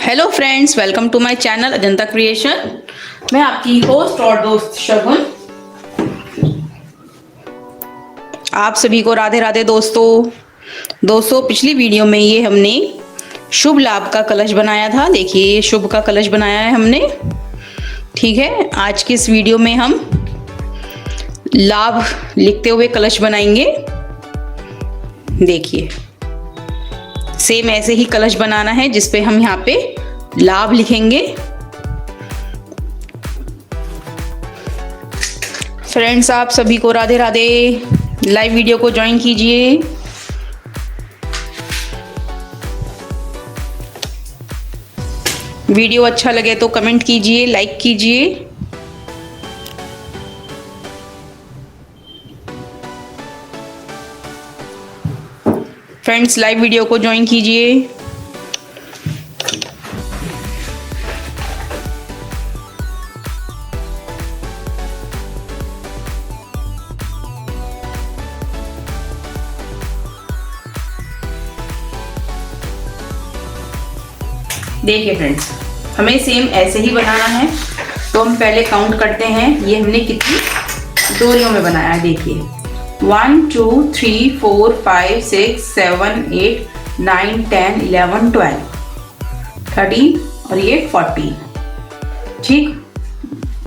Hello friends, welcome to my channel Ajanta creation. मैं आपकी host और दोस्त शगुन। आप सभी को राधे राधे दोस्तों पिछली वीडियो में ये हमने शुभ लाभ का कलश बनाया था। देखिए, ये शुभ का कलश बनाया है हमने। ठीक है, आज की इस वीडियो में हम लाभ लिखते हुए कलश बनाएंगे। देखिए, सेम ऐसे ही कलश बनाना है जिसपे हम यहाँ पे लाभ लिखेंगे। फ्रेंड्स, आप सभी को राधे राधे। लाइव वीडियो को ज्वाइन कीजिए। वीडियो अच्छा लगे तो कमेंट कीजिए, लाइक कीजिए। फ्रेंड्स, लाइव वीडियो को ज्वाइन कीजिए। देखिए फ्रेंड्स, हमें सेम ऐसे ही बनाना है। तो हम पहले काउंट करते हैं, ये हमने कितनी डोरियों में बनाया है। देखिए, 1 2 3 4 5 6 7 8 9 10 11 12 13 और ये 14। ठीक,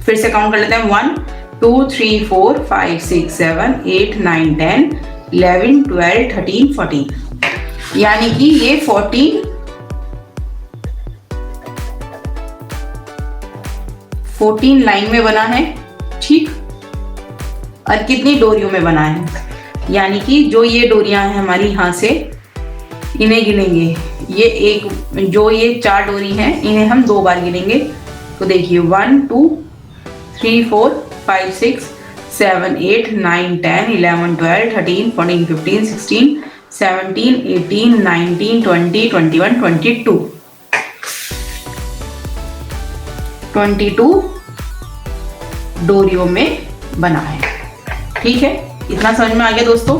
फिर से काउंट कर लेते हैं। 1 2 3 4 5 6 7 8 9 10 11 12 13 14, यानी कि ये 14 लाइन में बना है। ठीक, और कितनी डोरियों में बना है, यानी कि जो ये डोरियां हैं हमारी, यहाँ से इन्हें गिनेंगे। ये एक, जो ये 4 डोरी हैं इन्हें हम 2 बार गिनेंगे। तो देखिए, 1 2 3 4 5 6 7 8 9 10 11 12 13 14 15 16 17 18 19 20 21 22 डोरियों में बना है। ठीक है, इतना समझ में आ गया दोस्तों।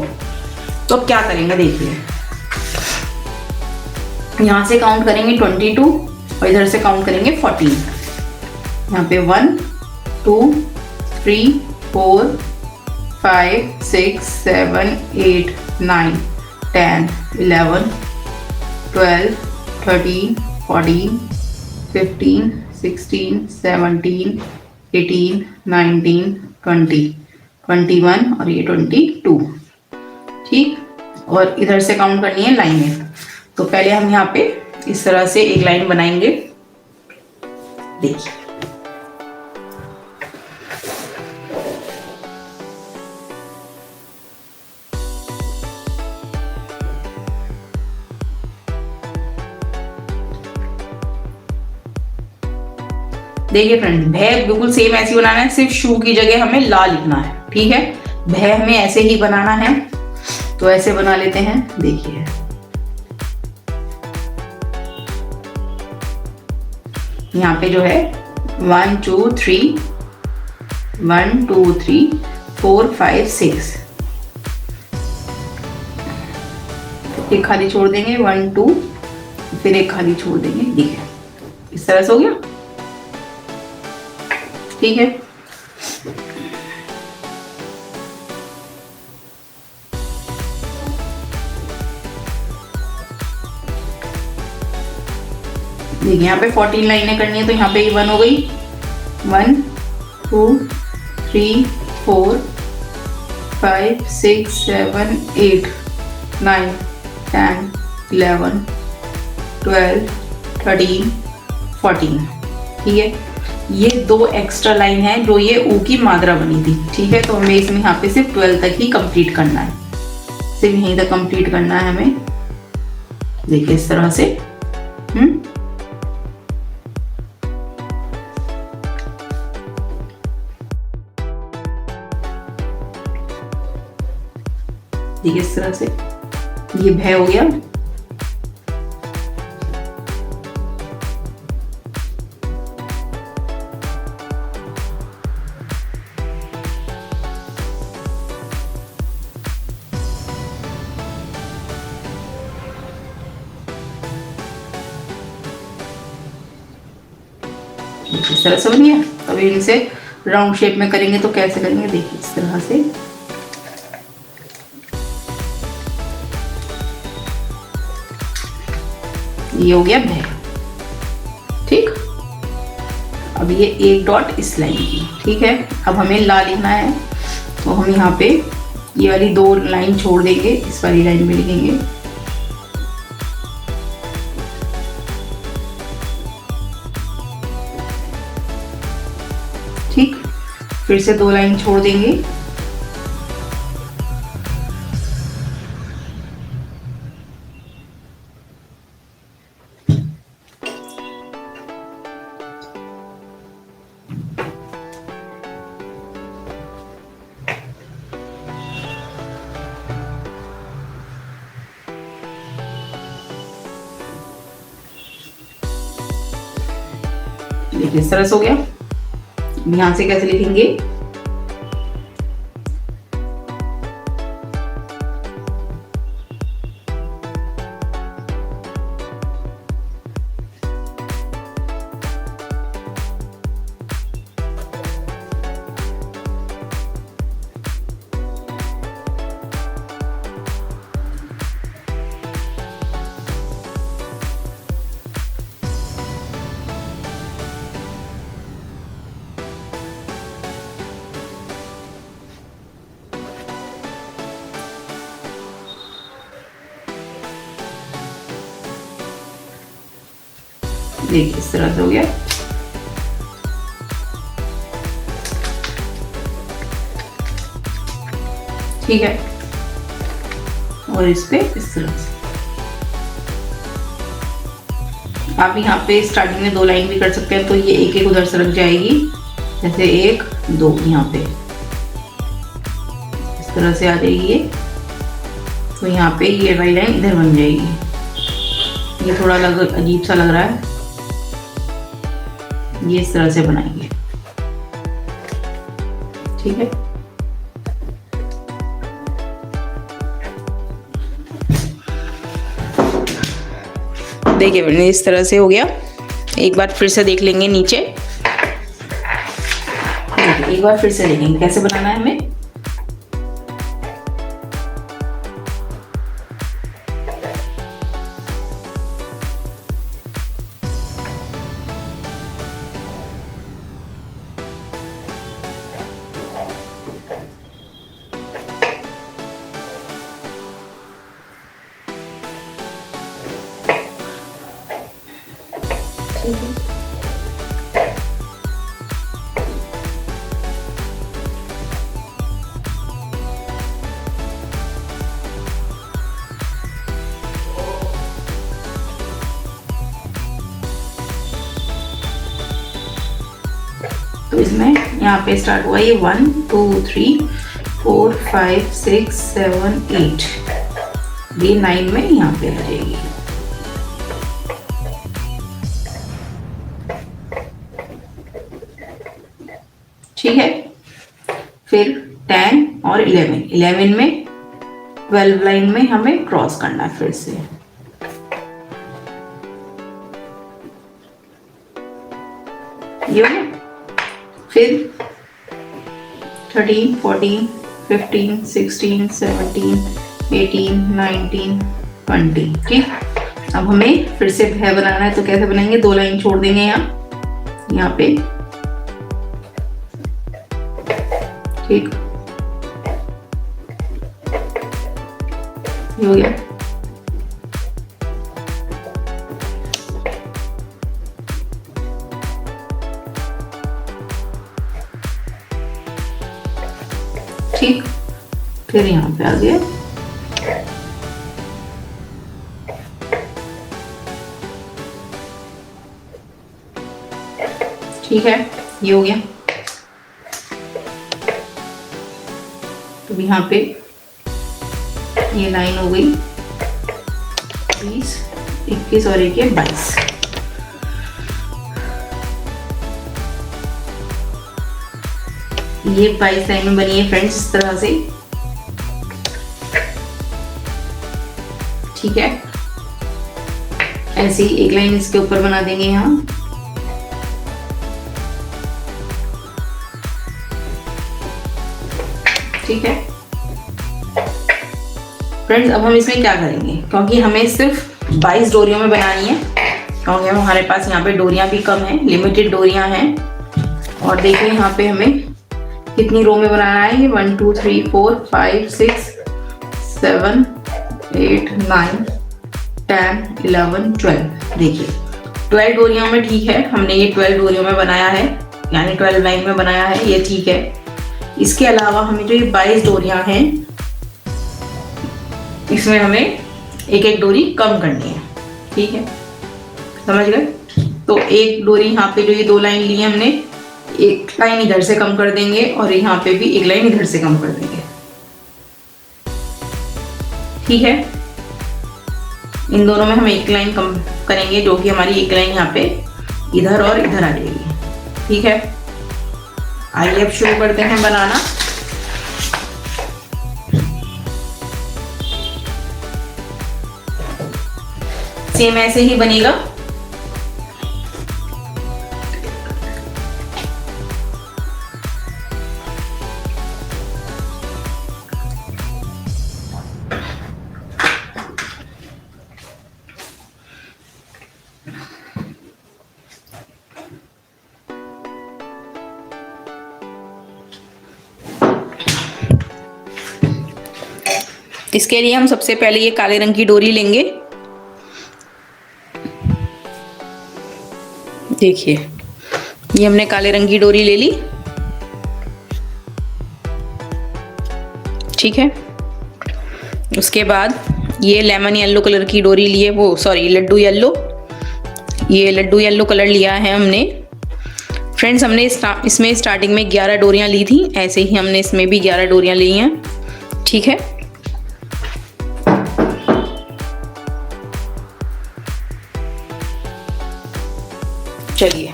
तो अब क्या करेंगे, देखिए, यहां से काउंट करेंगे 22 और इधर से काउंट करेंगे 14। यहाँ पे 1 2 3 4 5 6 7 8 9 10 11 12 13 14 15 16 17 18 19 20 21 और ये 22। ठीक, और इधर से काउंट करनी है लाइनें। तो पहले हम यहाँ पे इस तरह से एक लाइन बनाएंगे। देखिए, देखिए फ्रेंड्स, भय बिल्कुल सेम ऐसे बनाना है, सिर्फ शू की जगह हमें ला लिखना है। ठीक है, भय हमें ऐसे ही बनाना है। तो ऐसे बना लेते हैं। देखिए, यहाँ पे जो है 1 2 3 1 2 3 4 5 6, एक खाली छोड़ देंगे, 1 2, फिर एक खाली छोड़ देंगे। देखिए, इस तरह से हो गया। ठीक है, देखिए, यहाँ पे 14 लाइनें करनी है। तो यहाँ पे 1 हो गई, 1 2 3 4 5 6 7 8 9 10 11 12 13 14। ठीक है, ये 2 एक्स्ट्रा लाइन है जो ये ऊ की मात्रा बनी थी। ठीक है, तो हमें इसमें यहाँ पे सिर्फ 12 तक ही कंप्लीट करना है, सिर्फ यहीं तक कंप्लीट करना है हमें। देखिए, इस तरह से। देखिए, इस तरह से ये भय हो गया। इस तरह से बन गया। अभी इनसे राउंड शेप में करेंगे तो कैसे करेंगे, देखिए इस तरह से। ये हो गया भय। ठीक, अब ये एक डॉट इस लाइन की। ठीक है, अब हमें ला लिखना है, तो हम यहाँ पे ये वाली 2 लाइन छोड़ देंगे, इस वाली लाइन में लिखेंगे। ठीक, फिर से 2 लाइन छोड़ देंगे। देखिए इस तरह से हो गया। यहां से कैसे लिखेंगे, देखिए इस तरह से हो गया। ठीक है, और इस पे इस तरह से आप यहाँ पे स्टार्टिंग में 2 लाइन भी कर सकते हैं, तो ये एक एक उधर से रख जाएगी, जैसे 1 2 यहाँ पे इस तरह से आ जाएगी ये। तो यहाँ पे ये वाली लाइन इधर बन जाएगी। ये थोड़ा अजीब सा लग रहा है, ये इस तरह से बनाएंगे। ठीक है, देखिए मैंने इस तरह से हो गया। एक बार फिर से देख लेंगे नीचे, एक बार फिर से देखेंगे कैसे बनाना है हमें। तो इसमें यहाँ पे स्टार्ट हुआ ये 1 2 3 4 5 6 7 8, ये 9 में यहाँ पे आ जाएगी। ठीक है, फिर 10 और 11 में 12 लाइन में हमें क्रॉस करना है फिर से। ये हो गया। फिर 13 14 15 16 17 18 19 20। ठीक, अब हमें फिर से भय बनाना है, तो कैसे बनाएंगे, 2 लाइन छोड़ देंगे यहाँ पे। ठीक, ये हो गया। ठीक, फिर यहाँ पे आ गया। ठीक है, ये हो गया। तो यहाँ पे ये लाइन हो गई 20 21 और 1 22। ये 22 लाइन में बनी है फ्रेंड्स, इस तरह से। ठीक है, ऐसे ही एक लाइन इसके ऊपर बना देंगे यहाँ। ठीक है फ्रेंड्स। अब हम इसमें क्या करेंगे, क्योंकि हमें सिर्फ 22 डोरियों में बनानी है, क्योंकि हमारे पास यहाँ पे डोरियाँ भी कम हैं, लिमिटेड डोरियाँ हैं। और देखिए यहाँ पे हमें कितनी रो में बनाना है, ये 1 2 3 4 5 6 7 8 9 10 11 12। देखिए 12 डोरियों में ठीक है, हमने ये 12 डोरियों में बनाया है, यानी 12 लाइन में बनाया है, ये ठीक है। इसके अलावा हमें जो ये 22 डोरियां हैं, इसमें हमें एक एक डोरी कम करनी है, ठीक है, समझ गए। तो एक डोरी यहाँ पे जो ये 2 लाइन ली है हमने, एक लाइन इधर से कम कर देंगे और यहाँ पे भी एक लाइन इधर से कम कर देंगे, ठीक है। इन दोनों में हम एक लाइन कम करेंगे, जो कि हमारी एक लाइन यहाँ पे इधर और इधर आ जाएगी, ठीक है। आइए अब शुरू करते हैं बनाना। सेम ऐसे ही बनेगा। इसके लिए हम सबसे पहले ये काले रंग की डोरी लेंगे। देखिए ये हमने काले रंग की डोरी ले ली, ठीक है। उसके बाद ये लेमन येलो कलर की डोरी लिए, वो सॉरी लड्डू येलो, ये लड्डू येलो कलर लिया है हमने। फ्रेंड्स हमने इसमें स्टार्टिंग में 11 डोरियां ली थी, ऐसे ही हमने इसमें भी 11 डोरियां ली हैं, ठीक है। चलिए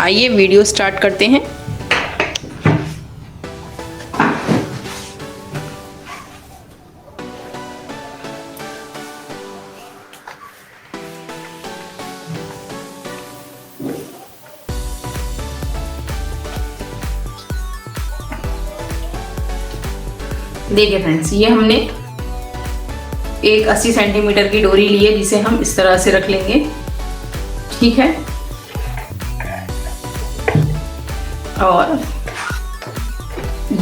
आइए वीडियो स्टार्ट करते हैं। देखिए फ्रेंड्स, ये हमने एक 80 सेंटीमीटर की डोरी ली है, जिसे हम इस तरह से रख लेंगे, ठीक है। और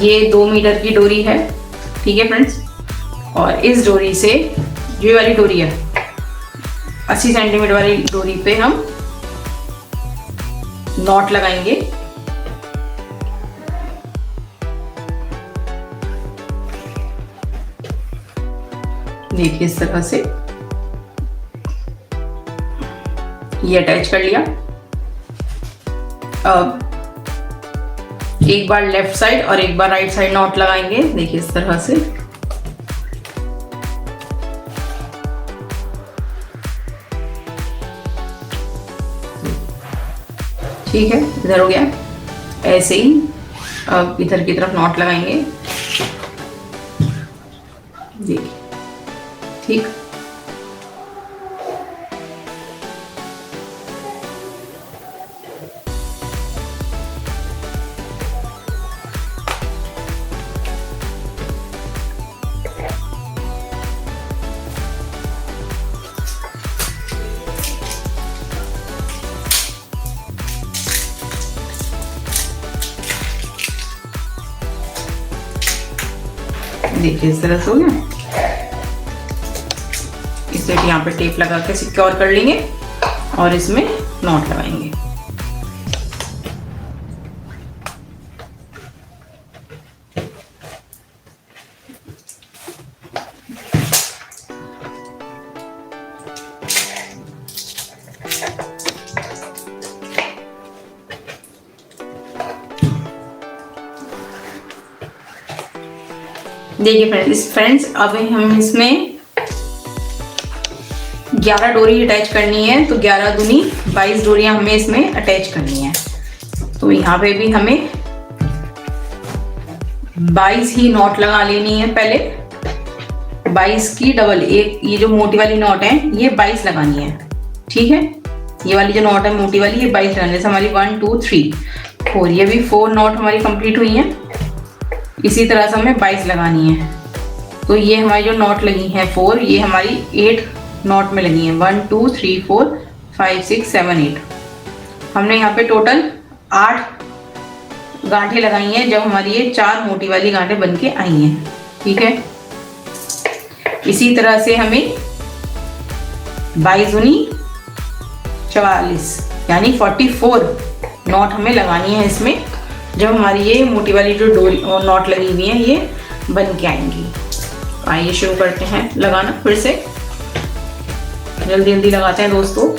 ये 2 मीटर की डोरी है, ठीक है फ्रेंड्स। और इस डोरी से, जो ये वाली डोरी है 80 सेंटीमीटर वाली डोरी पे हम नॉट लगाएंगे। देखिए इस तरह से ये अटैच कर लिया। अब एक बार लेफ्ट साइड और एक बार राइट साइड नॉट लगाएंगे, देखिए इस तरह से। ठीक है, इधर हो गया। ऐसे ही अब इधर की तरफ नॉट लगाएंगे, देखिए, ठीक। देखिए इस तरह से हो गया। इसे यहाँ पे टेप लगा के सिक्योर कर लेंगे और इसमें नॉट लगाएंगे। देखिए फ्रेंड्स, अब हम इसमें 11 डोरी अटैच करनी है, तो 11 दूनी 22 डोरियां हमें इसमें अटैच करनी है। तो यहाँ पे भी हमें 22 ही नॉट लगा लेनी है। पहले 22 की डबल, एक ये जो मोटी वाली नॉट है ये 22 लगानी है, ठीक है। ये वाली जो नॉट है मोटी वाली, ये 22 लगानी है। जैसे हमारी 1 2 3 4, ये भी 4 नॉट हमारी कंप्लीट हुई है। इसी तरह से हमें 22 लगानी है। तो ये हमारी जो नॉट लगी हैं 4, ये हमारी 8 नॉट में लगी हैं। 1 2 3 4 5 6 7 8। हमने यहाँ पे टोटल 8 गांठें लगाई हैं जब हमारी ये 4 मोटी वाली गांठें बन के आई हैं। ठीक है, इसी तरह से हमें 22 दूनी 44 यानी 44 नॉट हमें लगानी है इसमें, जब हमारी ये मोटी वाली जो डोरी नॉट लगी हुई है ये बन के आएंगी। आइए शुरू करते हैं लगाना। फिर से जल्दी जल्दी लगाते हैं दोस्तों।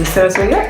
इस तरह से हो गया।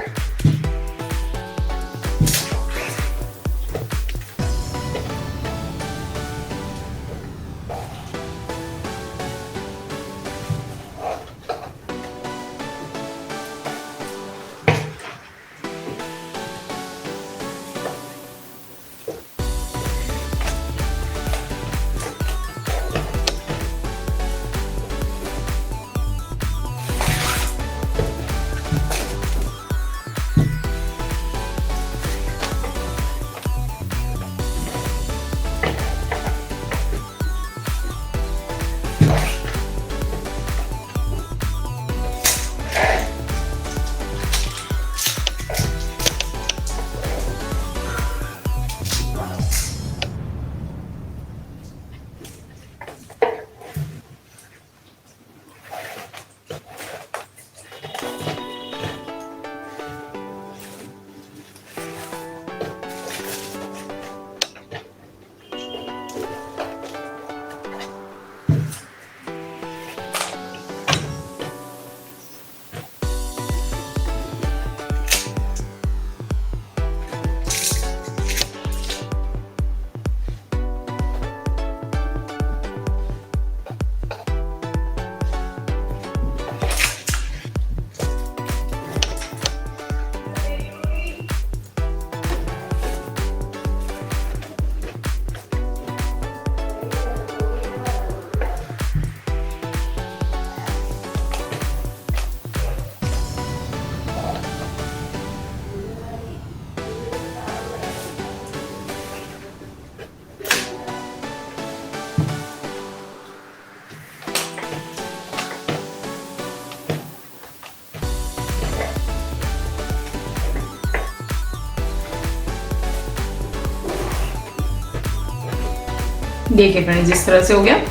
देखिए फ्रेंड्स, इस तरह से हो गया।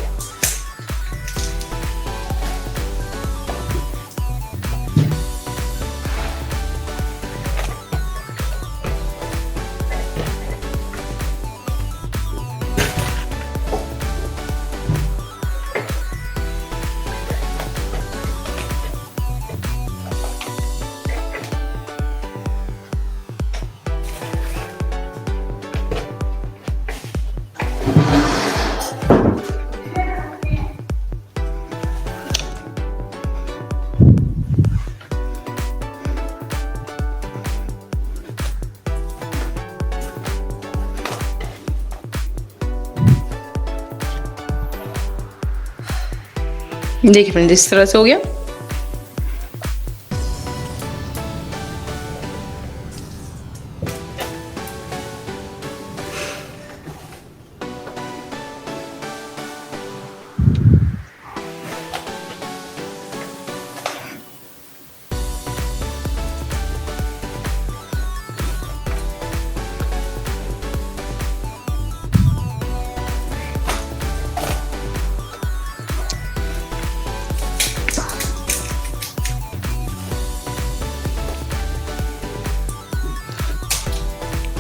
देखिए फ्रेंड्स, इस तरह से हो गया।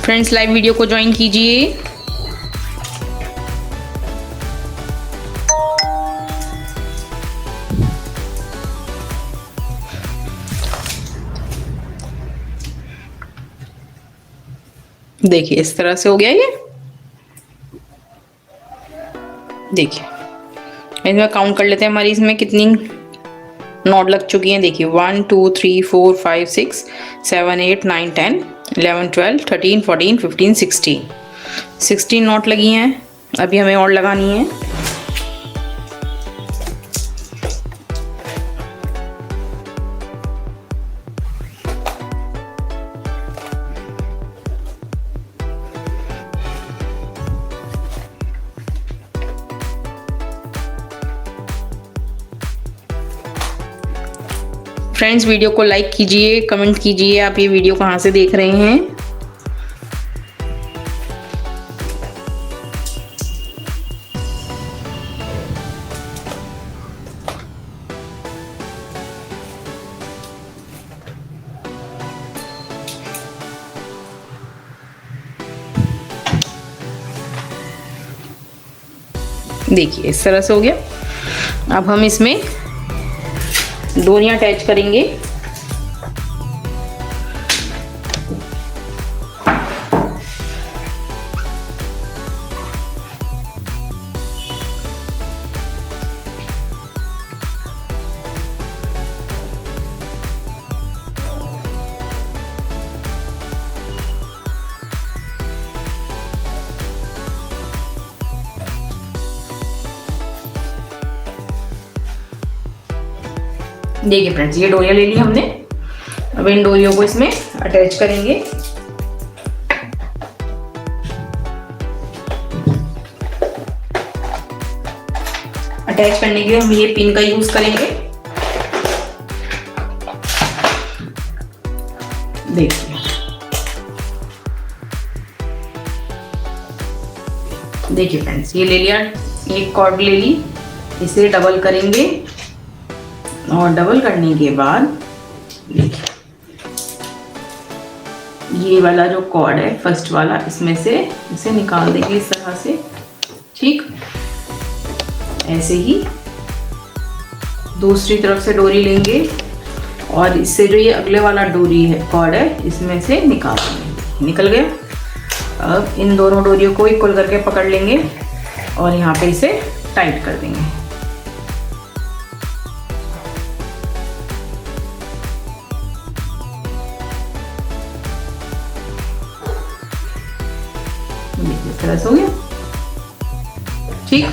फ्रेंड्स, लाइव वीडियो को ज्वाइन कीजिए। देखिए इस तरह से हो गया ये। देखिए इसमें काउंट कर लेते हैं हमारी इसमें कितनी नॉट लग चुकी हैं। देखिए 1 2 3 4 5 6 7 8 9 10 11 12 13 14 15 16 नॉट लगी हैं। अभी हमें और लगानी है। फ्रेंड्स वीडियो को लाइक कीजिए, कमेंट कीजिए आप ये वीडियो कहाँ से देख रहे हैं। देखिए इस तरह से हो गया। अब हम इसमें डोरियां अटैच करेंगे। देखिए फ्रेंड्स ये डोरियां ले ली हमने। अब इन डोरियों को इसमें अटैच करेंगे। अटैच करने के लिए हम ये पिन का यूज करेंगे। देखिए देखिए फ्रेंड्स ये ले लिया, एक कॉर्ड ले ली, इसे डबल करेंगे और डबल करने के बाद देखिए ये वाला जो कॉर्ड है फर्स्ट वाला, इसमें से इसे निकाल देंगे इस तरह से। ठीक ऐसे ही दूसरी तरफ से डोरी लेंगे और इससे जो ये अगले वाला डोरी है कॉर्ड है इसमें से निकाल देंगे। निकल गया। अब इन दोनों डोरियों को इक्वल करके पकड़ लेंगे और यहाँ पे इसे टाइट कर देंगे। इस तरह से हो गया। ठीक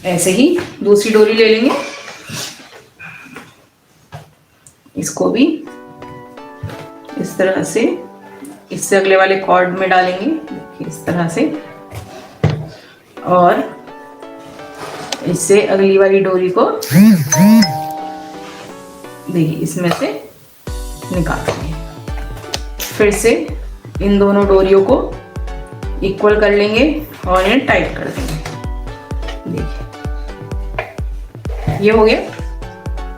ऐसे ही दूसरी डोरी ले लेंगे, इसको भी इस तरह से इससे अगले वाले कॉर्ड में डालेंगे इस तरह से और इससे अगली वाली डोरी को देखिए इसमें से निकाल देंगे। फिर से इन दोनों डोरियों को इक्वल कर लेंगे और इन्हें टाइट कर देंगे। देखिए ये हो गया।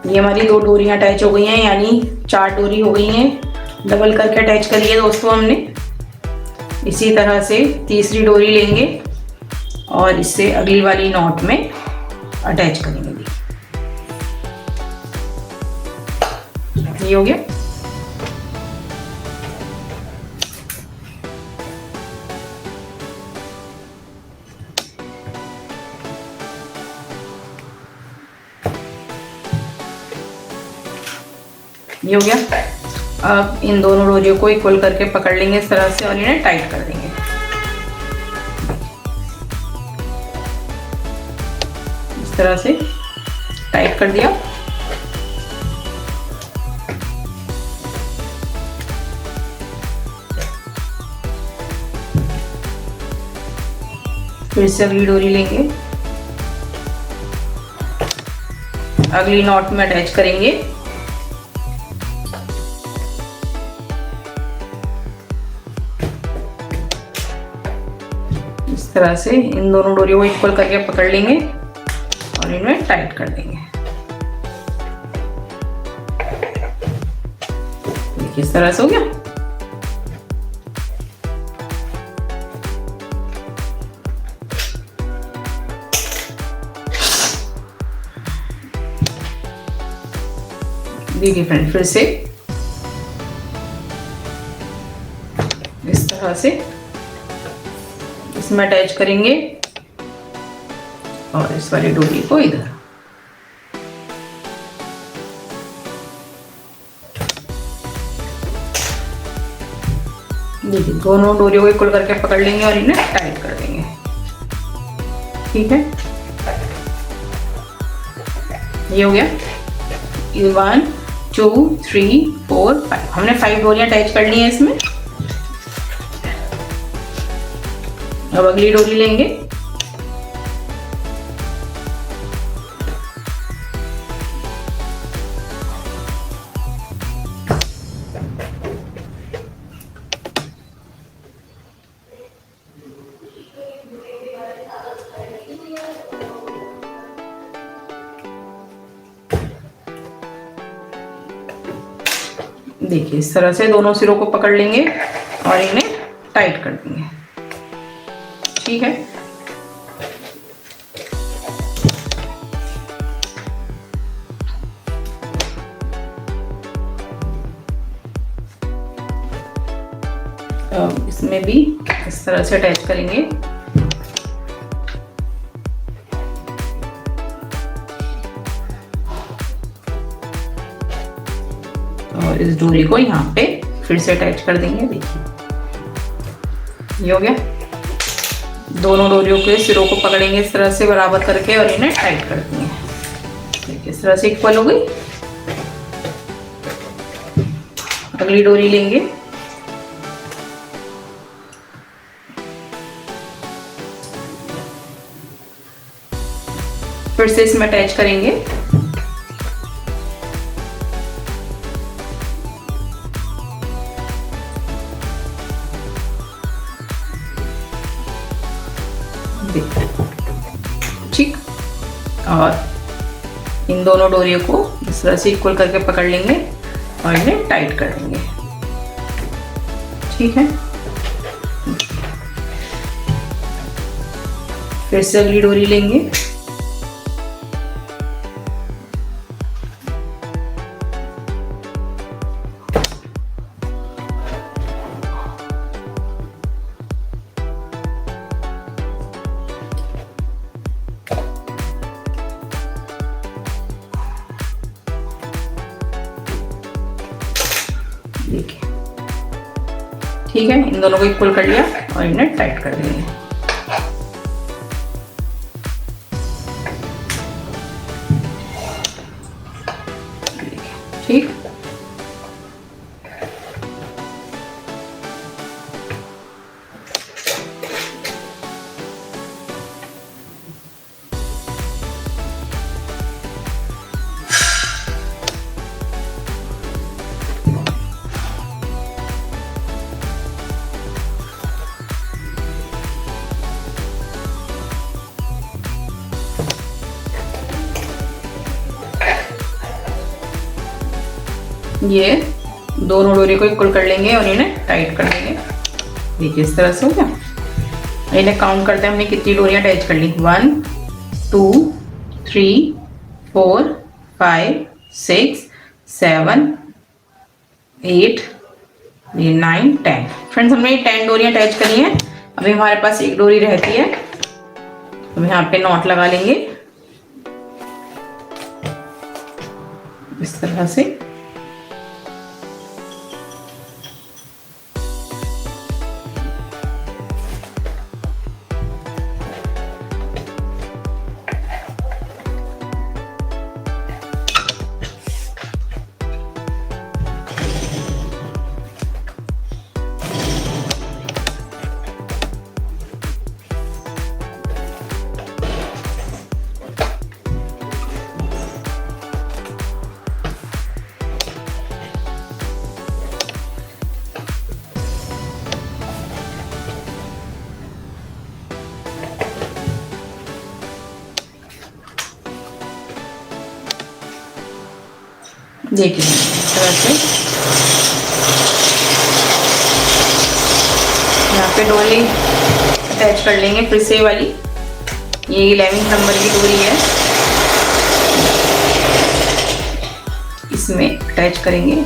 ये हमारी दो डोरियां अटैच हो गई हैं, यानी 4 डोरी हो गई हैं। डबल करके अटैच कर लिया दोस्तों हमने। इसी तरह से तीसरी डोरी लेंगे और इससे अगली वाली नॉट में अटैच करेंगे। ये हो गया। ये हो गया। अब इन दोनों डोरियों को इक्वल करके पकड़ लेंगे इस तरह से और इन्हें टाइट कर देंगे। इस तरह से टाइट कर दिया। फिर से अगली डोरी लेंगे, अगली नॉट में अटैच करेंगे। इस तरह से इन दोनों डोरियों को इक्वल करके पकड़ लेंगे और इनमें टाइट कर देंगे। देखिए इस तरह से हो गया। देखिए फ्रेंड फिर से तरह से इसमें अटैच करेंगे और इस वाली डोरी को इधर। देखिए दोनों डोरियों को इक्वल करके पकड़ लेंगे और इन्हें टाइट कर देंगे। ठीक है, ये हो गया। 1 2 3 4 5 हमने 5 डोरियां अटैच कर ली हैं इसमें। अब अगली डोरी लेंगे, देखिए इस तरह से दोनों सिरों को पकड़ लेंगे और इन्हें टाइट कर देंगे। ठीक है, अब इसमें भी इस तरह से अटैच करेंगे। और इस डोरी को यहाँ पे फिर से अटैच कर देंगे। देखिए ये हो गया। दोनों डोरियों के सिरों को पकड़ेंगे इस तरह से बराबर करके और इन्हें टाइट कर देंगे। देखिए इस तरह से इक्वल हो गई। अगली डोरी लेंगे, फिर से इसमें अटैच करेंगे। ठीक, और इन दोनों डोरियों को इस तरह से इक्वल करके पकड़ लेंगे और इन्हें टाइट कर देंगे। ठीक है, फिर से अगली डोरी लेंगे, देखिए ठीक है। इन दोनों को इक्वल कर लिया और इन्हें टाइट कर देंगे। ठीक, ये दोनों डोरी को इक्वल कर लेंगे और इन्हें टाइट कर देंगे। देखिए इस तरह से हो गया। इन्हें काउंट करते हैं हमने कितनी डोरियां अटैच कर ली। 1 2 3 4 5 6 7 8 9 10। फ्रेंड्स हमने 10 डोरियां अटैच करी हैं। अभी हमारे पास एक डोरी रहती है, तो यहाँ पे नॉट लगा लेंगे इस तरह से। देखिए इस तरह से यहाँ पे डोरी अटैच कर लेंगे फिर से वाली। ये 11 नंबर की डोरी है, इसमें अटैच करेंगे।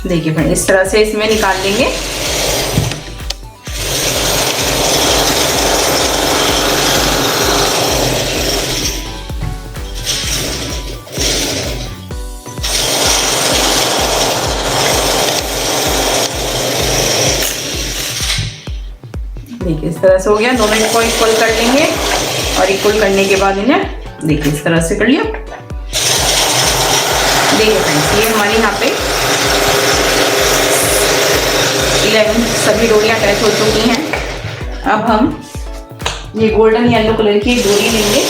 देखिए फ्रेंड, इस तरह से इसमें निकाल लेंगे। देखिए इस तरह से हो गया। दोनों को इक्वल कर लेंगे और इक्वल करने के बाद इन्हें देखिए इस तरह से कर लिया। देखिए फ्रेंड्स, ये हमारी यहाँ पे 11 सभी डोरियाँ अटैच हो चुकी हैं। अब हम ये गोल्डन येलो कलर की डोरी लेंगे।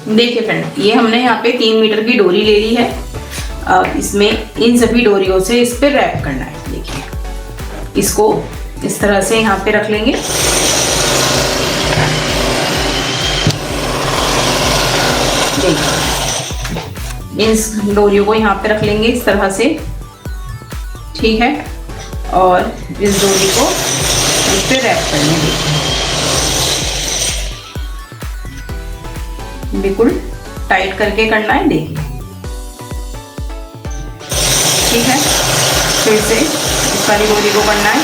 देखिए फ्रेंड, ये हमने यहाँ पे 3 मीटर की डोरी ले ली है। अब इसमें इन सभी डोरियों से इस पे रैप करना है। देखिए इसको इस तरह से यहाँ पे रख लेंगे। देखिए इन डोरियों को यहाँ पे रख लेंगे इस तरह से, ठीक है। और इस डोरी को इस पे रैप कर लेंगे, बिल्कुल टाइट करके करना है। देखिए ठीक है, फिर से इस वाली डोरी को करना है।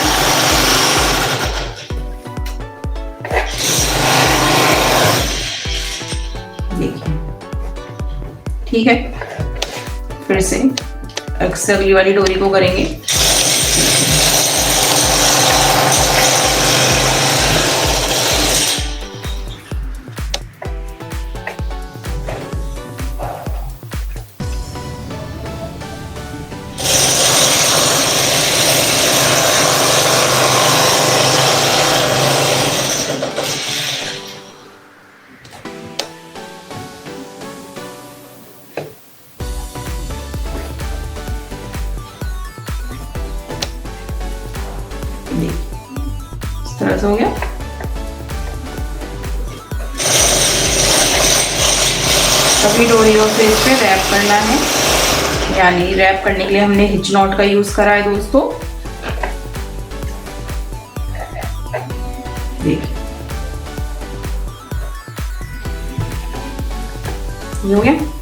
देखिए ठीक है, फिर से अगली वाली डोरी को करेंगे। इस तरह से हो गया। सभी डोरियों से इस पे रैप करना है, यानी रैप करने के लिए हमने हिच नॉट का यूज करा है दोस्तों। देखिए ये हो गया।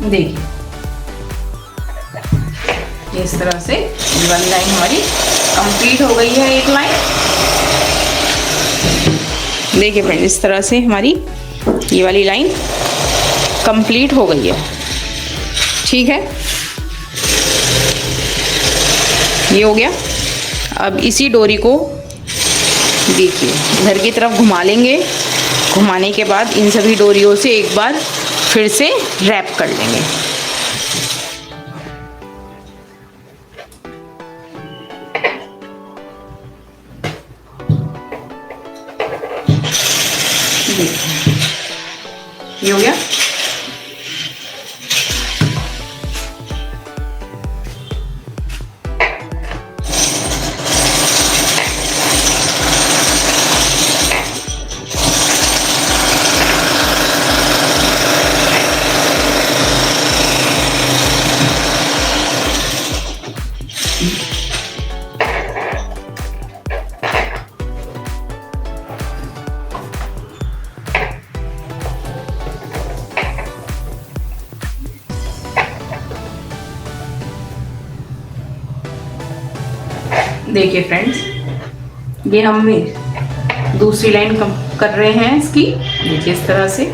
देखिए इस तरह से ये वाली लाइन हमारी कंप्लीट हो गई है, एक लाइन। देखिए फ्रेंड, इस तरह से हमारी ये वाली लाइन कंप्लीट हो गई है। ठीक है, ये हो गया। अब इसी डोरी को देखिए इधर की तरफ घुमा लेंगे। घुमाने के बाद इन सभी डोरियों से एक बार फिर से रैप कर लेंगे। ये हो गया। देखिए फ्रेंड्स, ये हम दूसरी लाइन कर रहे हैं इसकी। देखिए इस तरह से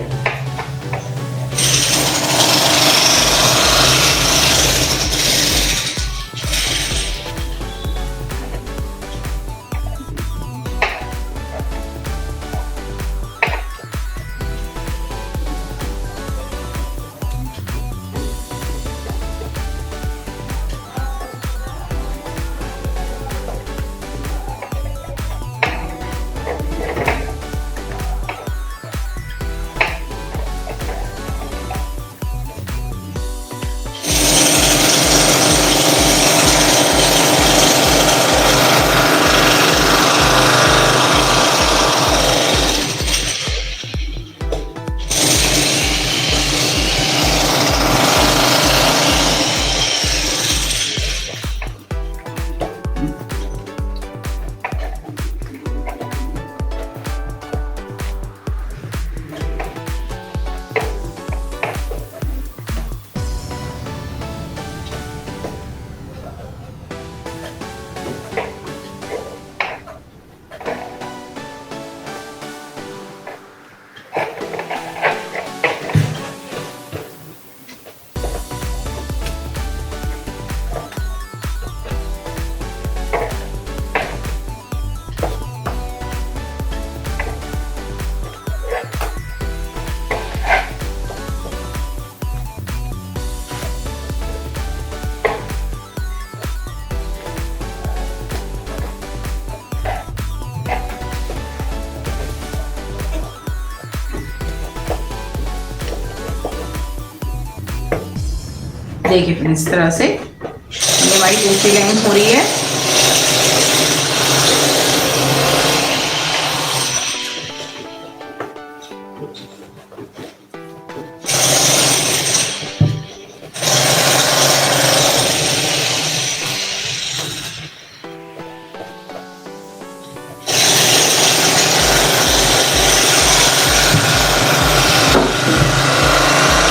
देखिए फिर इस तरह से ये हमारी दूसरी लाइन हो रही है।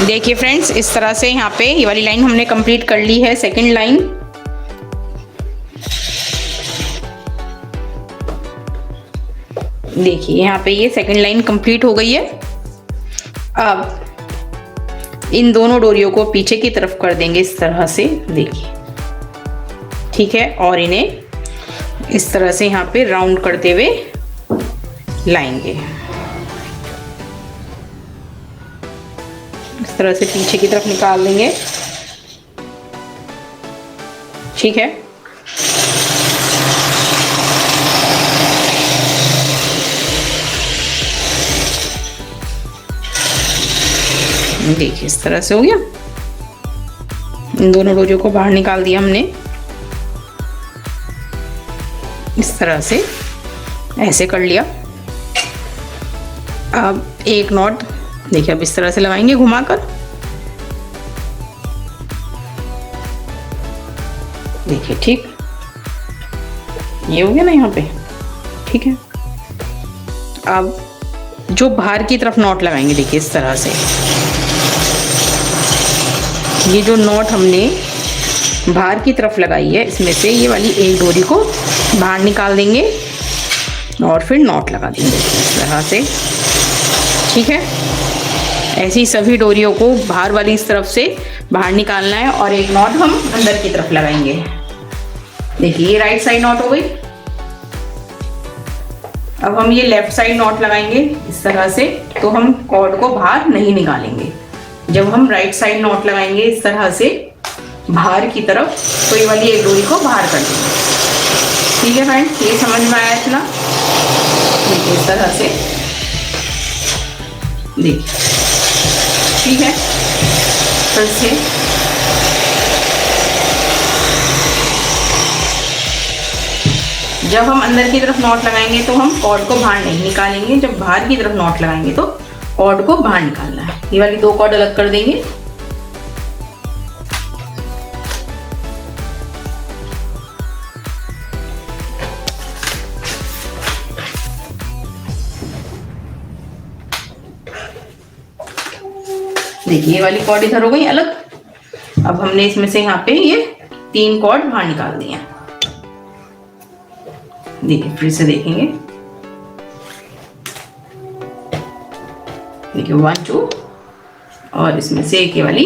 देखिए फ्रेंड्स, इस तरह से यहाँ पे ये वाली लाइन हमने कंप्लीट कर ली है, सेकंड लाइन। देखिए यहाँ पे ये सेकंड लाइन कंप्लीट हो गई है। अब इन दोनों डोरियों को पीछे की तरफ कर देंगे इस तरह से, देखिए ठीक है, और इन्हें इस तरह से यहाँ पे राउंड करते हुए लाएंगे। इस तरह से पीछे की तरफ निकाल देंगे। ठीक है, देखिए इस तरह से हो गया। इन दोनों डोरियों को बाहर निकाल दिया हमने इस तरह से, ऐसे कर लिया। अब एक नॉट देखिए अब इस तरह से लगाएंगे घुमाकर। देखिए ठीक, ये हो गया ना यहाँ पे। ठीक है, अब जो बाहर की तरफ नॉट लगाएंगे देखिए इस तरह से, ये जो नॉट हमने बाहर की तरफ लगाई है, इसमें से ये वाली एक डोरी को बाहर निकाल देंगे और फिर नॉट लगा देंगे इस तरह से। ठीक है, ऐसी सभी डोरियों को बाहर वाली इस तरफ से बाहर निकालना है और एक नॉट हम अंदर की तरफ लगाएंगे। देखिए ये राइट साइड नॉट हो गई। अब हम ये लेफ्ट साइड नॉट लगाएंगे इस तरह से, तो हम कॉर्ड को बाहर नहीं निकालेंगे। जब हम राइट साइड नॉट लगाएंगे इस तरह से बाहर की तरफ, तो ये वाली एक डोरी को बाहर कर देंगे। ठीक है फ्रेंड, ये समझ में आया इतना? देखिए इस तरह से, देखिए ठीक है। फिर से जब हम अंदर की तरफ नॉट लगाएंगे तो हम कॉर्ड को बाहर नहीं निकालेंगे। जब बाहर की तरफ नॉट लगाएंगे तो कॉर्ड को बाहर निकालना है। ये वाली दो कॉर्ड अलग कर देंगे। देखिए ये वाली कॉर्ड इधर हो गई अलग। अब हमने इसमें से यहाँ पे ये 3 कॉर्ड बाहर निकाल दिए हैं। देखिए फिर से देखेंगे, देखिए 1 2 और इसमें से एक ये वाली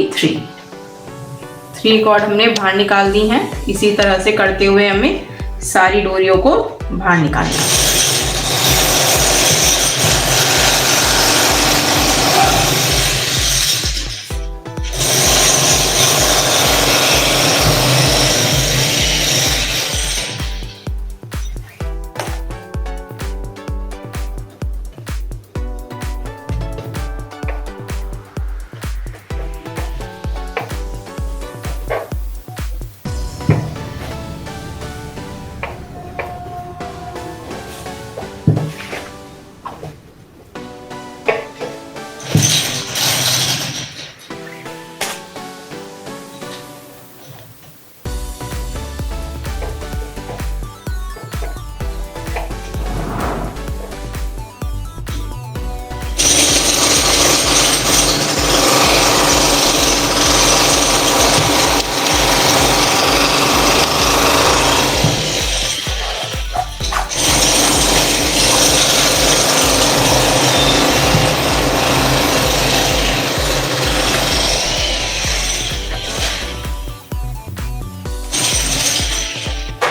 3 कॉर्ड हमने बाहर निकाल दी हैं। इसी तरह से करते हुए हमें सारी डोरियों को बाहर निकालना है।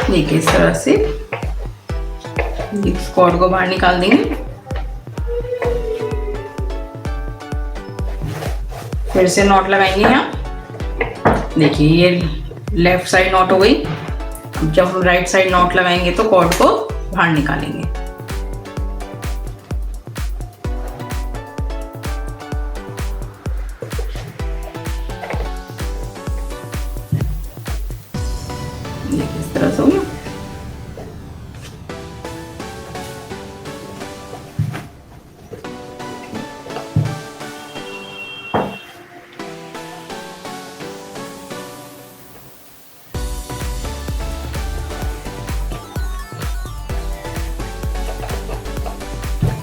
देखिए इस तरह से इस कॉर्ड को बाहर निकाल देंगे। फिर से नॉट लगाएंगे यहाँ। देखिए ये लेफ्ट साइड नॉट हो गई। जब हम राइट साइड नॉट लगाएंगे तो कॉर्ड को बाहर निकालेंगे। देखिए इस तरह से हो गया।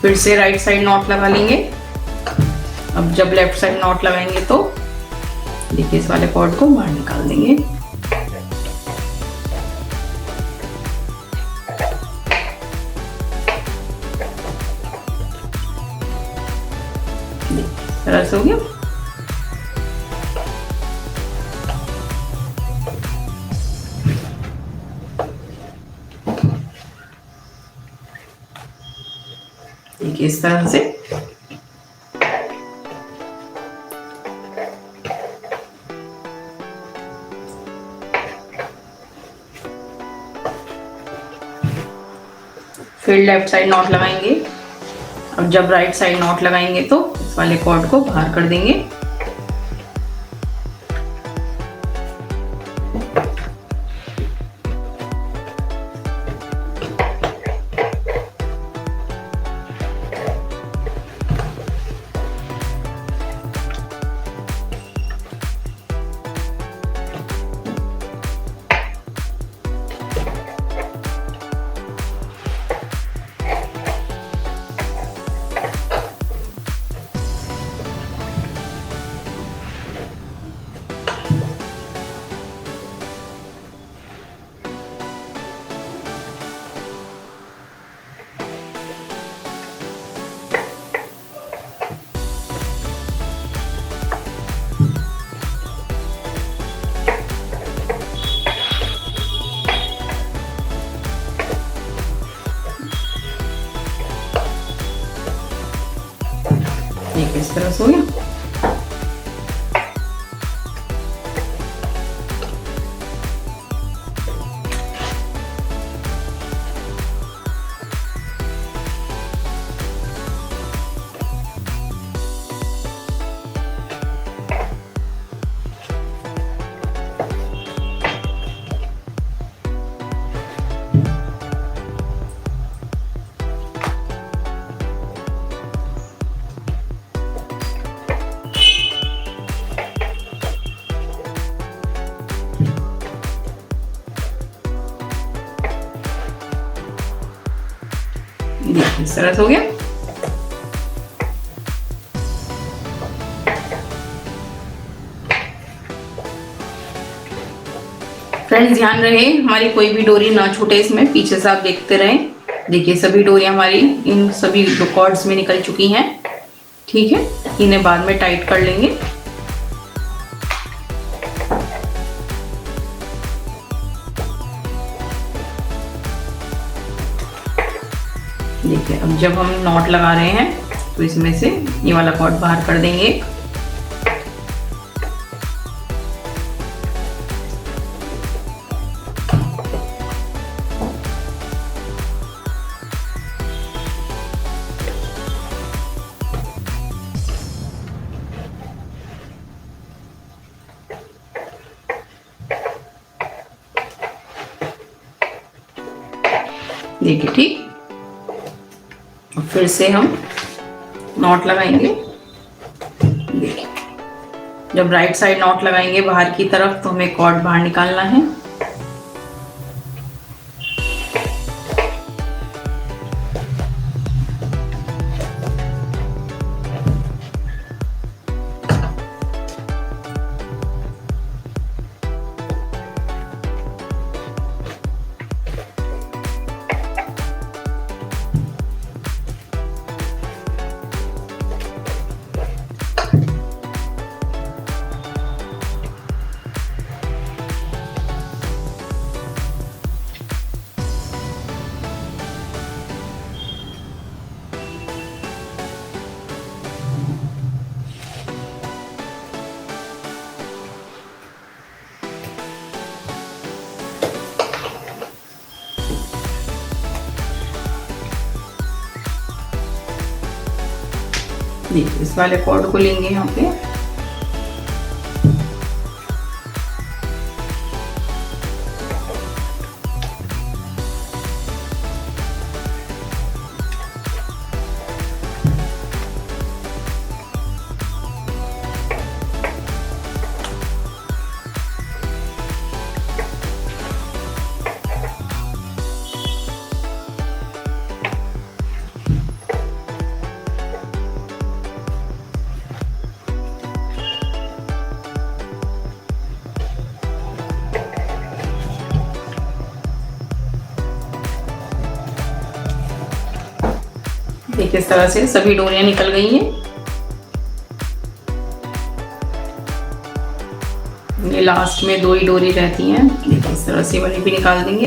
फिर से राइट साइड नॉट लगा लेंगे। अब जब लेफ्ट साइड नॉट लगाएंगे तो देखिए इस वाले कॉर्ड को बाहर निकाल देंगे। तरह से हो गया। देखिए इस तरह से फिर लेफ्ट साइड नॉट लगाएंगे। अब जब राइट साइड नॉट लगाएंगे तो इस वाले कॉर्ड को बाहर कर देंगे। देखिए इस तरह से हो गया। देखिए इस तरह से हो गया। फ्रेंड्स ध्यान रहे हमारी कोई भी डोरी ना छूटे, इसमें पीछे से आप देखते रहें। देखिए सभी डोरियां हमारी इन सभी कॉर्ड्स में निकल चुकी हैं। ठीक है, इन्हें बाद में टाइट कर लेंगे। देखिए अब जब हम नॉट लगा रहे हैं तो इसमें से ये वाला कॉर्ड बाहर कर देंगे। देखिए ठीक, फिर से हम नॉट लगाएंगे। देखिए जब राइट साइड नॉट लगाएंगे बाहर की तरफ तो हमें कॉर्ड बाहर निकालना है। देखिए इस वाले कॉर्ड को लेंगे यहाँ पे, देखिए इस तरह से सभी डोरियां निकल गई हैं। ये लास्ट में 2 ही डोरी रहती हैं। देखिए इस तरह से वाली भी निकाल देंगे।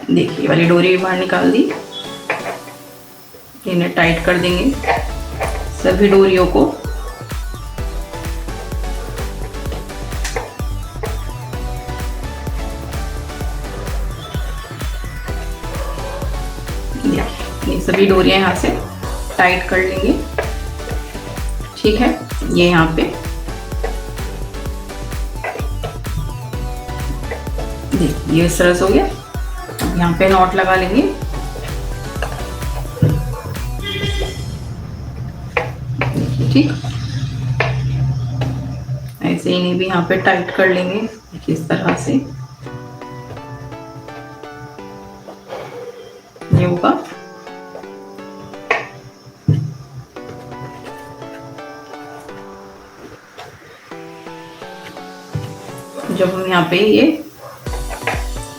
देखिए वाली डोरी भी बाहर निकाल दी। इन्हें टाइट कर देंगे सभी डोरियों को। ये सभी डोरियां यहाँ से टाइट कर लेंगे। ठीक है, ये यहाँ पे देखिए ये इस तरह से हो गया। अब यहाँ पे नॉट लगा लेंगे। ठीक, ऐसे इन्हें भी यहाँ पे टाइट कर लेंगे देखिए इस तरह से। ये होगा। जब हम यहाँ पे ये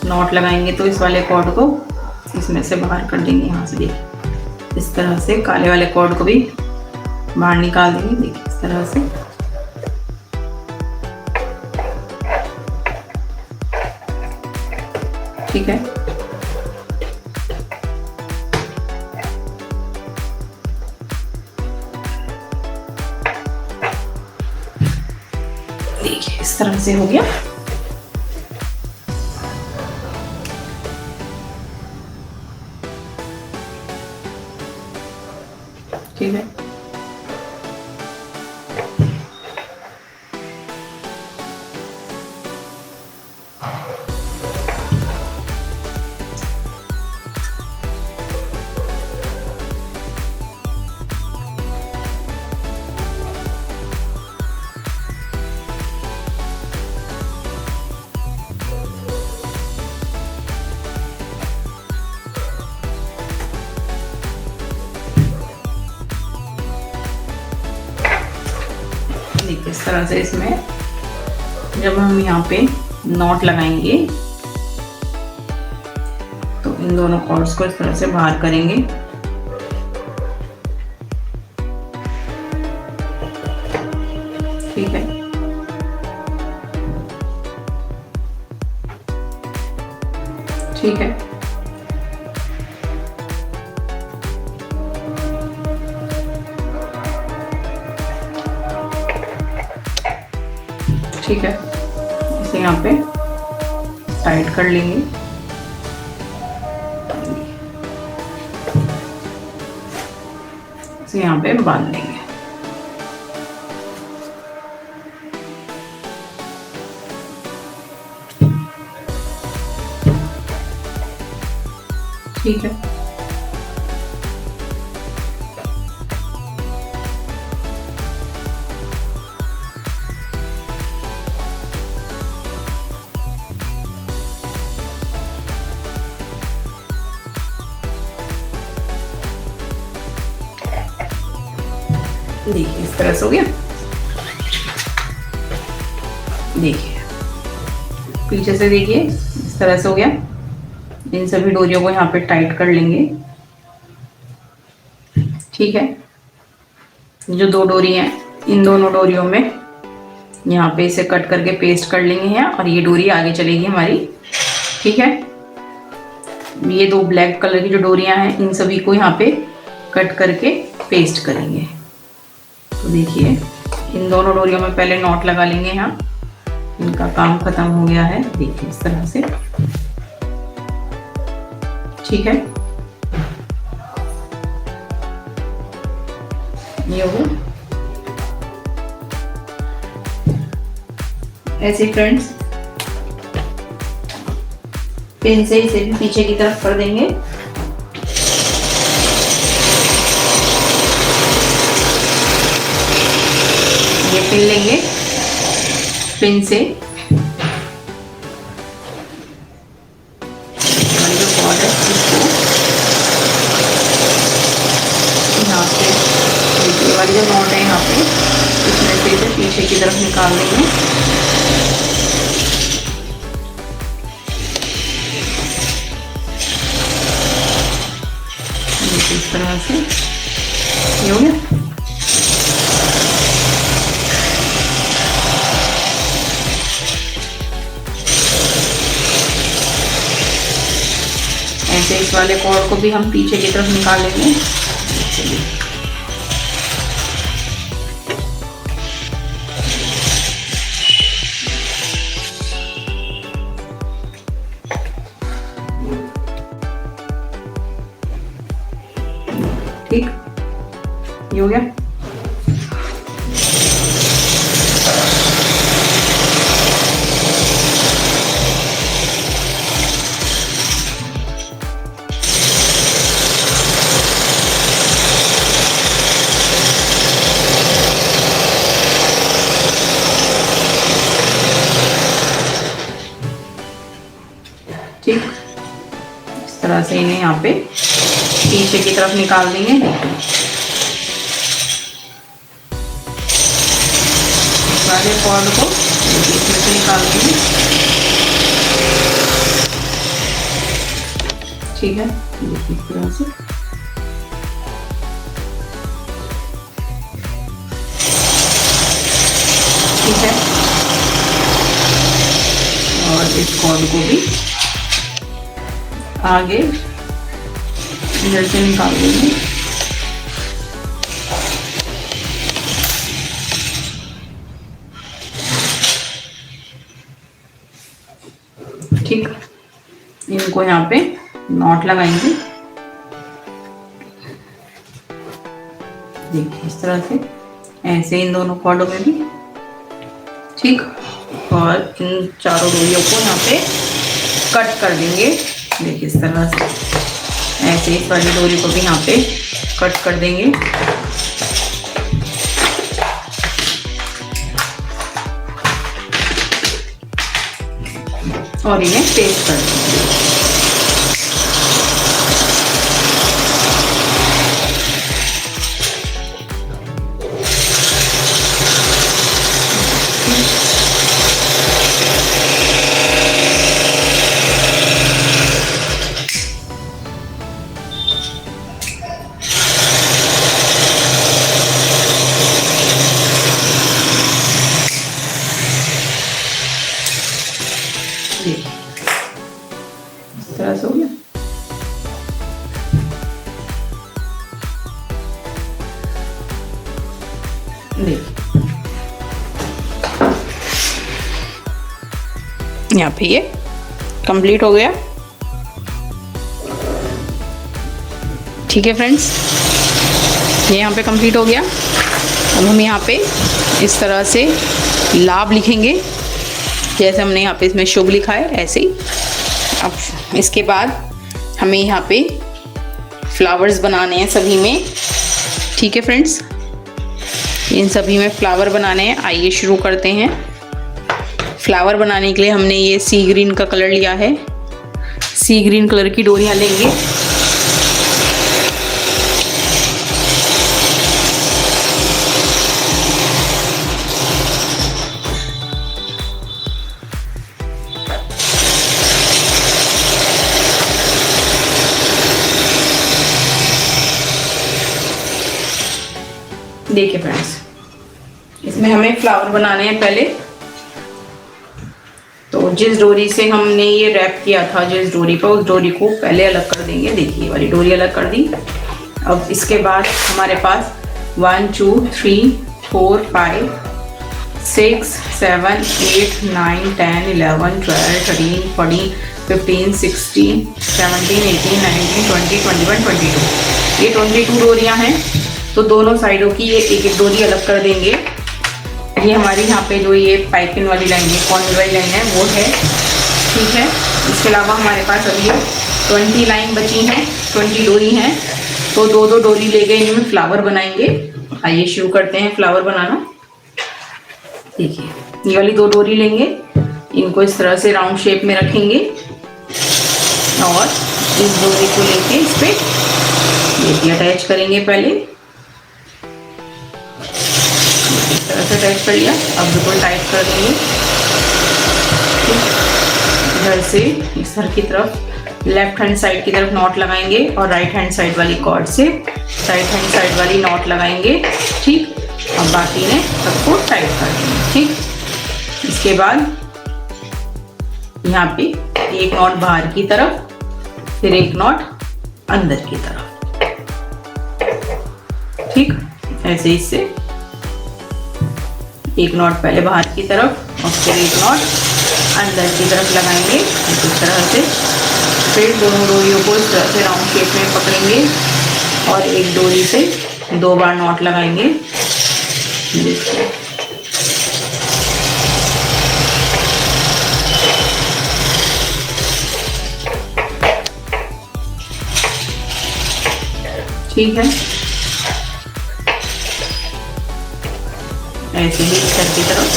नॉट लगाएंगे तो इस वाले कॉर्ड को इसमें से बाहर कर देंगे। यहाँ से देखिए इस तरह से काले वाले कॉर्ड को भी बाहर निकाल देंगे। देखिए इस तरह से। ठीक है, देखिए इस तरह से हो गया। ठीक है, देखिए इस तरह से इसमें जब हम यहाँ पे नॉट लगाएंगे तो इन दोनों कॉर्ड्स को इस तरह से बाहर करेंगे। ठीक है, ठीक है, ठीक है, इसे यहाँ पे टाइट कर लेंगे। इसे यहाँ पे बांध लेंगे। ठीक है, देखिए इस तरह से हो गया। देखिए पीछे से देखिए इस तरह से हो गया। इन सभी डोरियों को यहाँ पे टाइट कर लेंगे। ठीक है, जो दो डोरी हैं इन दोनों डोरियों में यहाँ पे इसे कट करके पेस्ट कर लेंगे यहाँ, और ये डोरी आगे चलेगी हमारी। ठीक है, ये दो ब्लैक कलर की जो डोरियां हैं इन सभी को यहाँ पे कट करके पेस्ट करेंगे। तो देखिए इन दोनों डोरियों में पहले नॉट लगा लेंगे यहाँ, इनका काम खत्म हो गया है। देखिए इस तरह से। ठीक है, ये हो ऐसे फ्रेंड्स, पिन से इसे भी पीछे की तरफ कर देंगे। ये पिन लेंगे, पिन से जो कॉर्ड है इसको यहाँ पे, ये वाली जो नॉट है यहाँ पे, इसमें से इसे पीछे की तरफ निकाल देंगे। इस तरह से ये हो गया। ऐसे इस वाले कॉर्ड को भी हम पीछे की तरफ निकाल लेंगे। ठीक, ये हो गया। ठीक, इस तरह से इन्हें यहाँ पे पीछे की तरफ निकाल देंगे। वाले कॉर्ड को इसमें से निकाल देंगे। ठीक है, इस तरह से। ठीक है, और इस कॉर्ड को भी आगे इधर से निकाल देंगे। ठीक, इनको यहाँ पे नॉट लगाएंगे। देखिए इस तरह से, ऐसे इन दोनों कॉर्डों में भी। ठीक, और इन चारों डोरियों को यहाँ पे कट कर देंगे। देखिए इस तरह से, ऐसे इस वाली डोरी को भी यहाँ पे कट कर देंगे। और इन्हें पेस्ट कर देंगे। इस तरह से हो गया। देखिए यहाँ पे ये कंप्लीट हो गया। ठीक है फ्रेंड्स, ये यहाँ पे कंप्लीट हो गया। अब हम यहाँ पे इस तरह से लाभ लिखेंगे, जैसे हमने यहाँ पे इसमें शुभ लिखा है ऐसे ही। अब इसके बाद हमें यहाँ पे फ्लावर्स बनाने हैं सभी में। ठीक है फ्रेंड्स, इन सभी में फ्लावर बनाने हैं। आइए शुरू करते हैं। फ्लावर बनाने के लिए हमने ये सी ग्रीन का कलर लिया है। सी ग्रीन कलर की डोरियाँ लेंगे। देखिए फ्रेंड्स, इसमें हमें फ्लावर बनाने हैं पहले। तो जिस डोरी से हमने ये रैप किया था, जिस डोरी पर, उस डोरी को पहले अलग कर देंगे। देखिए ये वाली डोरी अलग कर दी। अब इसके बाद हमारे पास 1 2 3 4 5 6 7 8 9 10 11 12 13 14 15 16 17 18 19 20 21 22। ये 22 डोरियां हैं। तो दोनों साइडों की ये एक एक डोरी अलग कर देंगे। ये हमारी यहाँ पे जो ये पाइपिंग वाली लाइन है, कॉर्नर वाली लाइन है, वो है। ठीक है, इसके अलावा हमारे पास अभी 20 लाइन बची हैं, 20 डोरी हैं। तो दो दो डोरी ले गए, इनमें फ्लावर बनाएंगे। आइए शुरू करते हैं फ्लावर बनाना। देखिए ये वाली 2 डोरी लेंगे, इनको इस तरह से राउंड शेप में रखेंगे और इस डोरी को लेके इस पे ये अटैच करेंगे। पहले इस तरह से अटैच कर लिया। अब बिल्कुल टाइट कर देंगे। इधर से इस तरह की तरफ लेफ्ट हैंड साइड की तरफ नॉट लगाएंगे और राइट हैंड साइड वाली कॉर्ड से राइट हैंड साइड वाली नॉट लगाएंगे। ठीक, अब बाकी ने सबको टाइट कर देंगे। ठीक, इसके बाद यहाँ पे एक नॉट बाहर की तरफ, फिर एक नॉट अंदर की तरफ। ठीक, ऐसे इससे एक नॉट पहले बाहर की तरफ और फिर एक नॉट अंदर की तरफ लगाएंगे इस तरह से। फिर दोनों डोरियों को इस तरह से राउंड शेप में पकड़ेंगे और एक डोरी से 2 बार नॉट लगाएंगे। ठीक है, ऐसे ही इधर की तरफ।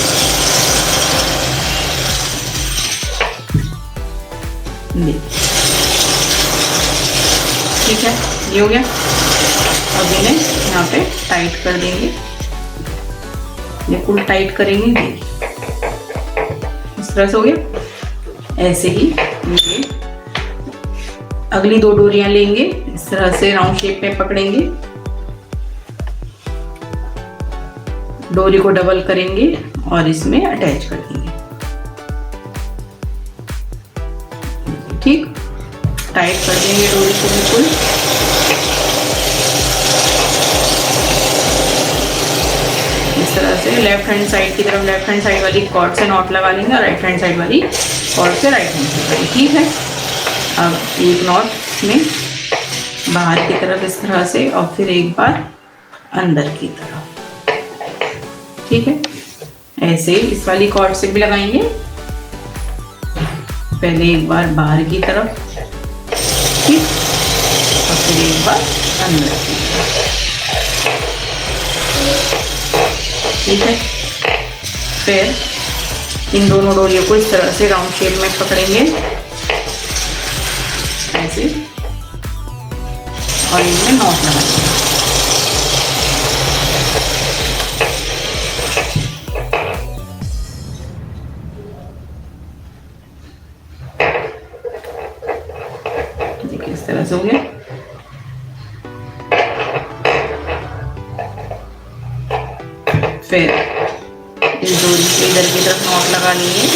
ठीक है, ये हो गया। अब इन्हें यहाँ पे टाइट कर देंगे। ये फुल टाइट करेंगे। देखिए इस तरह से हो गया। ऐसे ही ये अगली 2 डोरियां लेंगे, इस तरह से राउंड शेप में पकड़ेंगे, डोरी को डबल करेंगे और इसमें अटैच कर देंगे। ठीक, टाइट कर देंगे डोरी को बिल्कुल। इस तरह से लेफ्ट हैंड साइड की तरफ लेफ्ट हैंड साइड वाली कॉर्ड से नॉट लगा लेंगे और राइट हैंड साइड वाली कॉर्ड से राइट हैंड साइड वाली। ठीक है, अब एक नॉट में बाहर की तरफ इस तरह से और फिर एक बार अंदर की तरफ। ठीक है, ऐसे इस वाली कॉर्ड से भी लगाएंगे, पहले एक बार बाहर की तरफ, ठीक, और फिर एक बार अंदर की तरफ। ठीक है, फिर इन दोनों डोरियों को इस तरह से राउंड शेप में पकड़ेंगे ऐसे और इनमें नॉट लगाएंगे। देखिए इस तरह से हो गया। फिर इस डोरी से इधर की तरफ नॉट लगा लेंगे।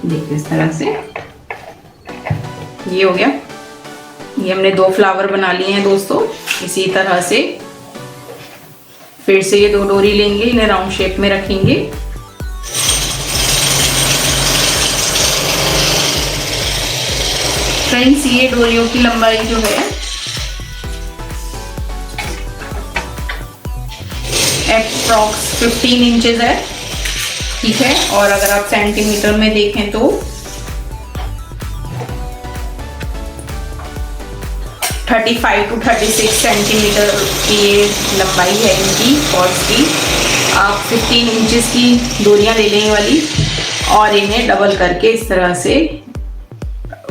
देखिए इस तरह से ये हो गया। ये हमने 2 फ्लावर बना लिए हैं दोस्तों। इसी तरह से फिर से ये 2 डोरी लेंगे, इन्हें राउंड शेप में रखेंगे। फ्रेंड्स, ये डोरियों की लंबाई जो है अप्रॉक्स 15 इंचेस है। ठीक है, और अगर आप सेंटीमीटर में देखें तो 35 to 36 सेंटीमीटर की ये लंबाई है इनकी कॉर्ड्स की। आप 15 इंचेस की डोरियां ले लेने वाली और इन्हें डबल करके इस तरह से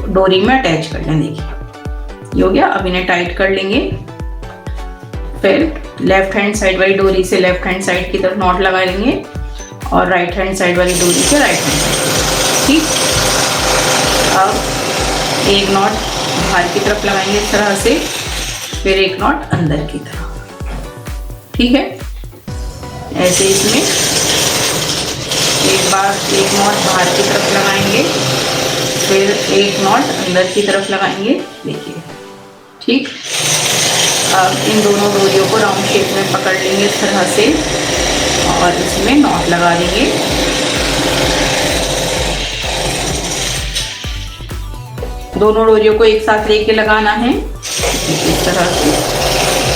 डोरी में अटैच कर लें। देखिए ये हो गया। अब इन्हें टाइट कर लेंगे। फिर लेफ्ट हैंड साइड वाली डोरी से लेफ्ट हैंड साइड की तरफ नॉट लगा लेंगे और राइट हैंड साइड वाली डोरी से राइट हैंड साइड। ठीक, अब एक नॉट बाहर की तरफ लगाएंगे इस तरह से, फिर एक नॉट अंदर की तरफ। ठीक है, ऐसे इसमें एक बार एक नॉट बाहर की तरफ लगाएंगे, फिर एक नॉट अंदर की तरफ लगाएंगे। देखिए, ठीक। अब इन दोनों डोरियों को राउंड शेप में पकड़ लेंगे इस तरह से और इसमें नॉट लगा देंगे। दोनों डोरियों को एक साथ लेके लगाना है इस तरह से,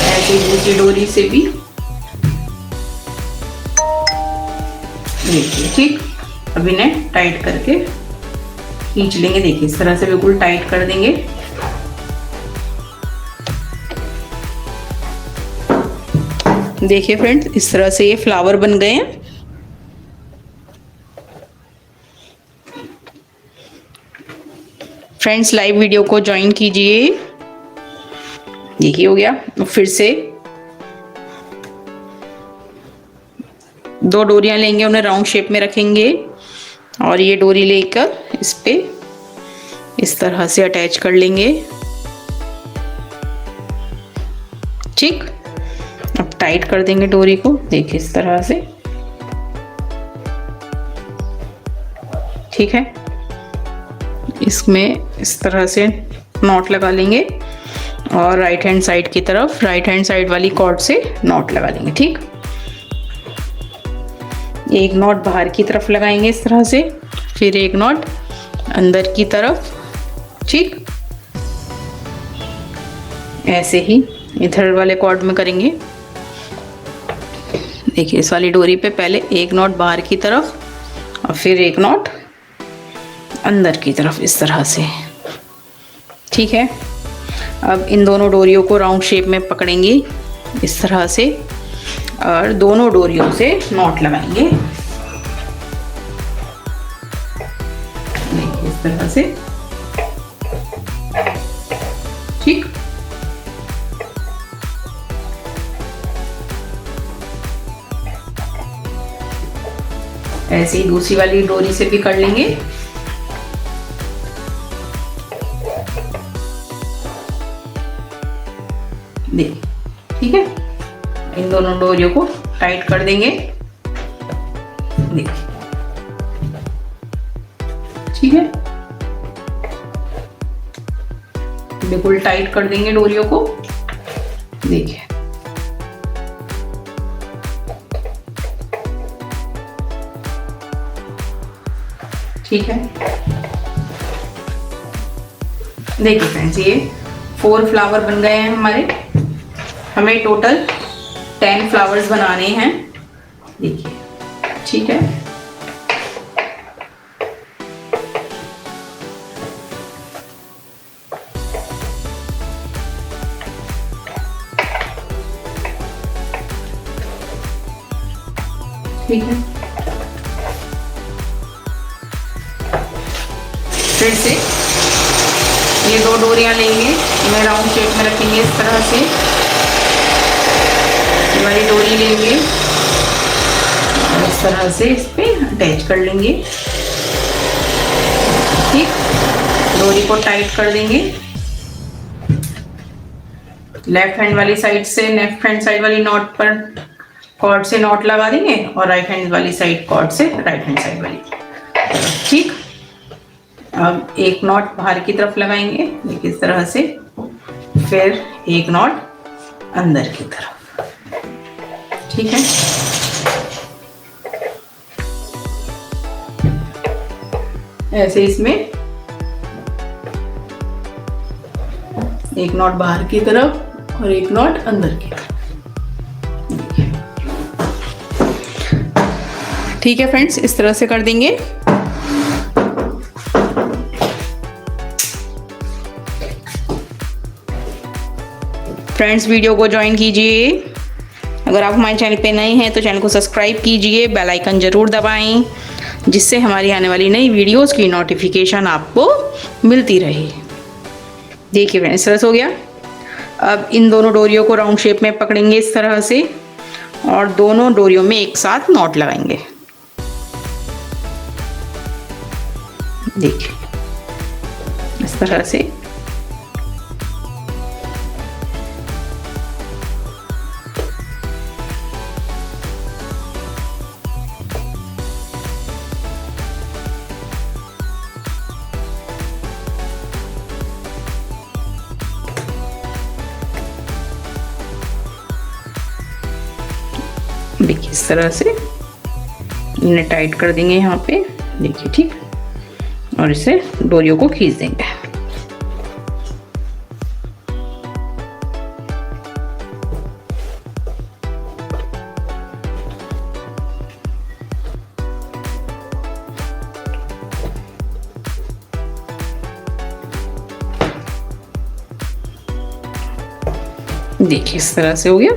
ऐसे दूसरी डोरी से भी। देखिए, ठीक। अब इन्हें टाइट करके खींच लेंगे। देखिए इस तरह से बिल्कुल टाइट कर देंगे। देखिए फ्रेंड्स, इस तरह से ये फ्लावर बन गए हैं। फ्रेंड्स, लाइव वीडियो को ज्वाइन कीजिए। देखिए हो गया। फिर से 2 डोरियां लेंगे, उन्हें राउंड शेप में रखेंगे और ये डोरी लेकर इस पे इस तरह से अटैच कर लेंगे। ठीक, अब टाइट कर देंगे डोरी को। देखिए इस तरह से। ठीक है, इसमें इस तरह से नॉट लगा लेंगे और राइट हैंड साइड की तरफ राइट हैंड साइड वाली कॉर्ड से नॉट लगा देंगे। ठीक, एक नॉट बाहर की तरफ लगाएंगे इस तरह से, फिर एक नॉट अंदर की तरफ। ठीक, ऐसे ही इधर वाले कॉर्ड में करेंगे। देखिए इस वाली डोरी पे पहले एक नॉट बाहर की तरफ और फिर एक नॉट अंदर की तरफ इस तरह से। ठीक है, अब इन दोनों डोरियों को राउंड शेप में पकड़ेंगे इस तरह से और दोनों डोरियों से नॉट लगाएंगे। देखिए इस तरह से, ठीक। ऐसे ही दूसरी वाली डोरी से भी कर लेंगे। देखिए, ठीक है। इन दोनों डोरियों को टाइट कर देंगे। देखिए, ठीक है, बिल्कुल टाइट कर देंगे डोरियों को। देखिए, ठीक है। देखिए फ्रेंड्स, ये 4 फ्लावर बन गए हैं हमारे। हमें टोटल 10 फ्लावर्स बनाने हैं। देखिए, ठीक है। ठीक है, फिर से ये 2 डोरियां लेंगे, इन्हें राउंड शेप में रखेंगे इस तरह से। ये वाली डोरी लेंगे और इस तरह से इस पे अटैच कर लेंगे। ठीक, डोरी को टाइट कर देंगे। लेफ्ट हैंड वाली साइड से लेफ्ट हैंड साइड वाली नॉट पर कॉर्ड से नॉट लगा देंगे और राइट हैंड वाली साइड कॉर्ड से राइट हैंड साइड वाली। ठीक, अब एक नॉट बाहर की तरफ लगाएंगे, देखिए इस तरह से, फिर एक नॉट अंदर की तरफ। ठीक है, ऐसे इसमें एक नॉट बाहर की तरफ और एक नॉट अंदर की तरफ। ठीक है फ्रेंड्स, इस तरह से कर देंगे। फ्रेंड्स, वीडियो को ज्वाइन कीजिए। अगर आप हमारे चैनल पे नए हैं तो चैनल को सब्सक्राइब कीजिए, बेल आइकन जरूर दबाएं, जिससे हमारी आने वाली नई वीडियोस की नोटिफिकेशन आपको मिलती रहे। देखिए फ्रेंड्स, सरस हो गया। अब इन दोनों डोरियों को राउंड शेप में पकड़ेंगे इस तरह से और दोनों डोरियों में एक साथ नॉट लगाएंगे। देखिए इस तरह से। देखिए इस तरह से इन्हें टाइट कर देंगे यहाँ पे। देखिए, ठीक, और इसे डोरियों को खींच देंगे। देखिए इस तरह से हो गया।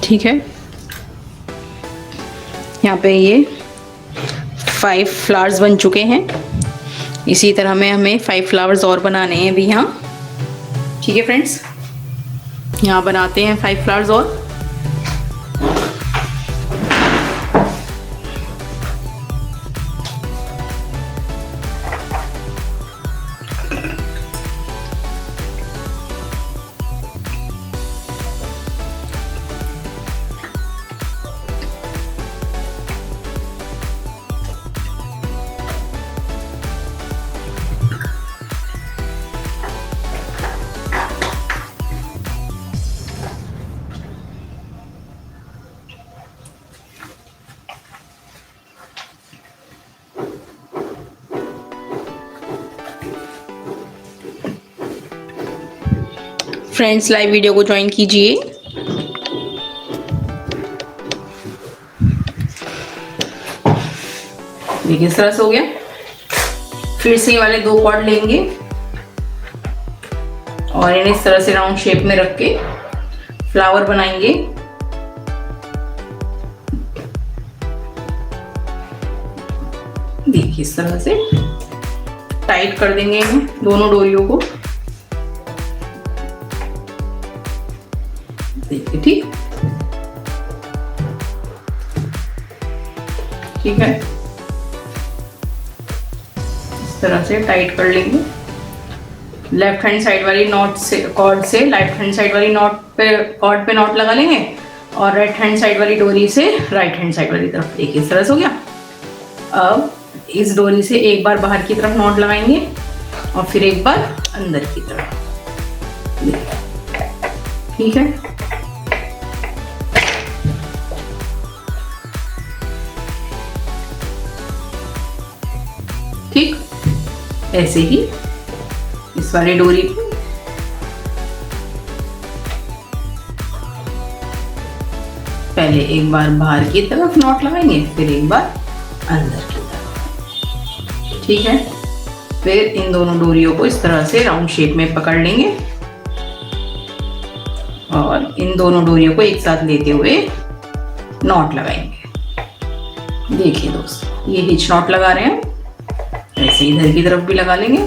ठीक है, यहाँ पे ये 5 फ्लावर्स बन चुके हैं। इसी तरह में हमें 5 फ्लावर्स और बनाने हैं अभी यहाँ। ठीक है फ्रेंड्स, यहाँ बनाते हैं 5 फ्लावर्स और। फ्रेंड्स, लाइव वीडियो को ज्वाइन कीजिए। देखिए इस तरह से हो गया। फिर से ये वाले 2 कॉर्ड लेंगे और इन्हें इस तरह से राउंड शेप में रख के फ्लावर बनाएंगे। देखिए इस तरह से टाइट कर देंगे इन्हें, दोनों डोरियों को। देखिए ठीक है, इस तरह से टाइट कर लेंगे। लेफ्ट हैंड साइड वाली नॉट से कॉर्ड से लेफ्ट हैंड साइड वाली नॉट पे कॉर्ड पे नॉट लगा लेंगे और राइट हैंड साइड वाली डोरी से राइट हैंड साइड वाली तरफ। देखिए इस तरह से हो गया। अब इस डोरी से एक बार बाहर की तरफ नॉट लगाएंगे और फिर एक बार अंदर की तरफ। ठीक है, ठीक ऐसे ही इस वाली डोरी को पहले एक बार बाहर की तरफ नॉट लगाएंगे, फिर एक बार अंदर की तरफ। ठीक है, फिर इन दोनों डोरियों को इस तरह से राउंड शेप में पकड़ लेंगे और इन दोनों डोरियों को एक साथ लेते हुए नॉट लगाएंगे। देखिए दोस्तों, ये हिच नॉट लगा रहे हैं, ऐसे इधर की तरफ भी लगा लेंगे।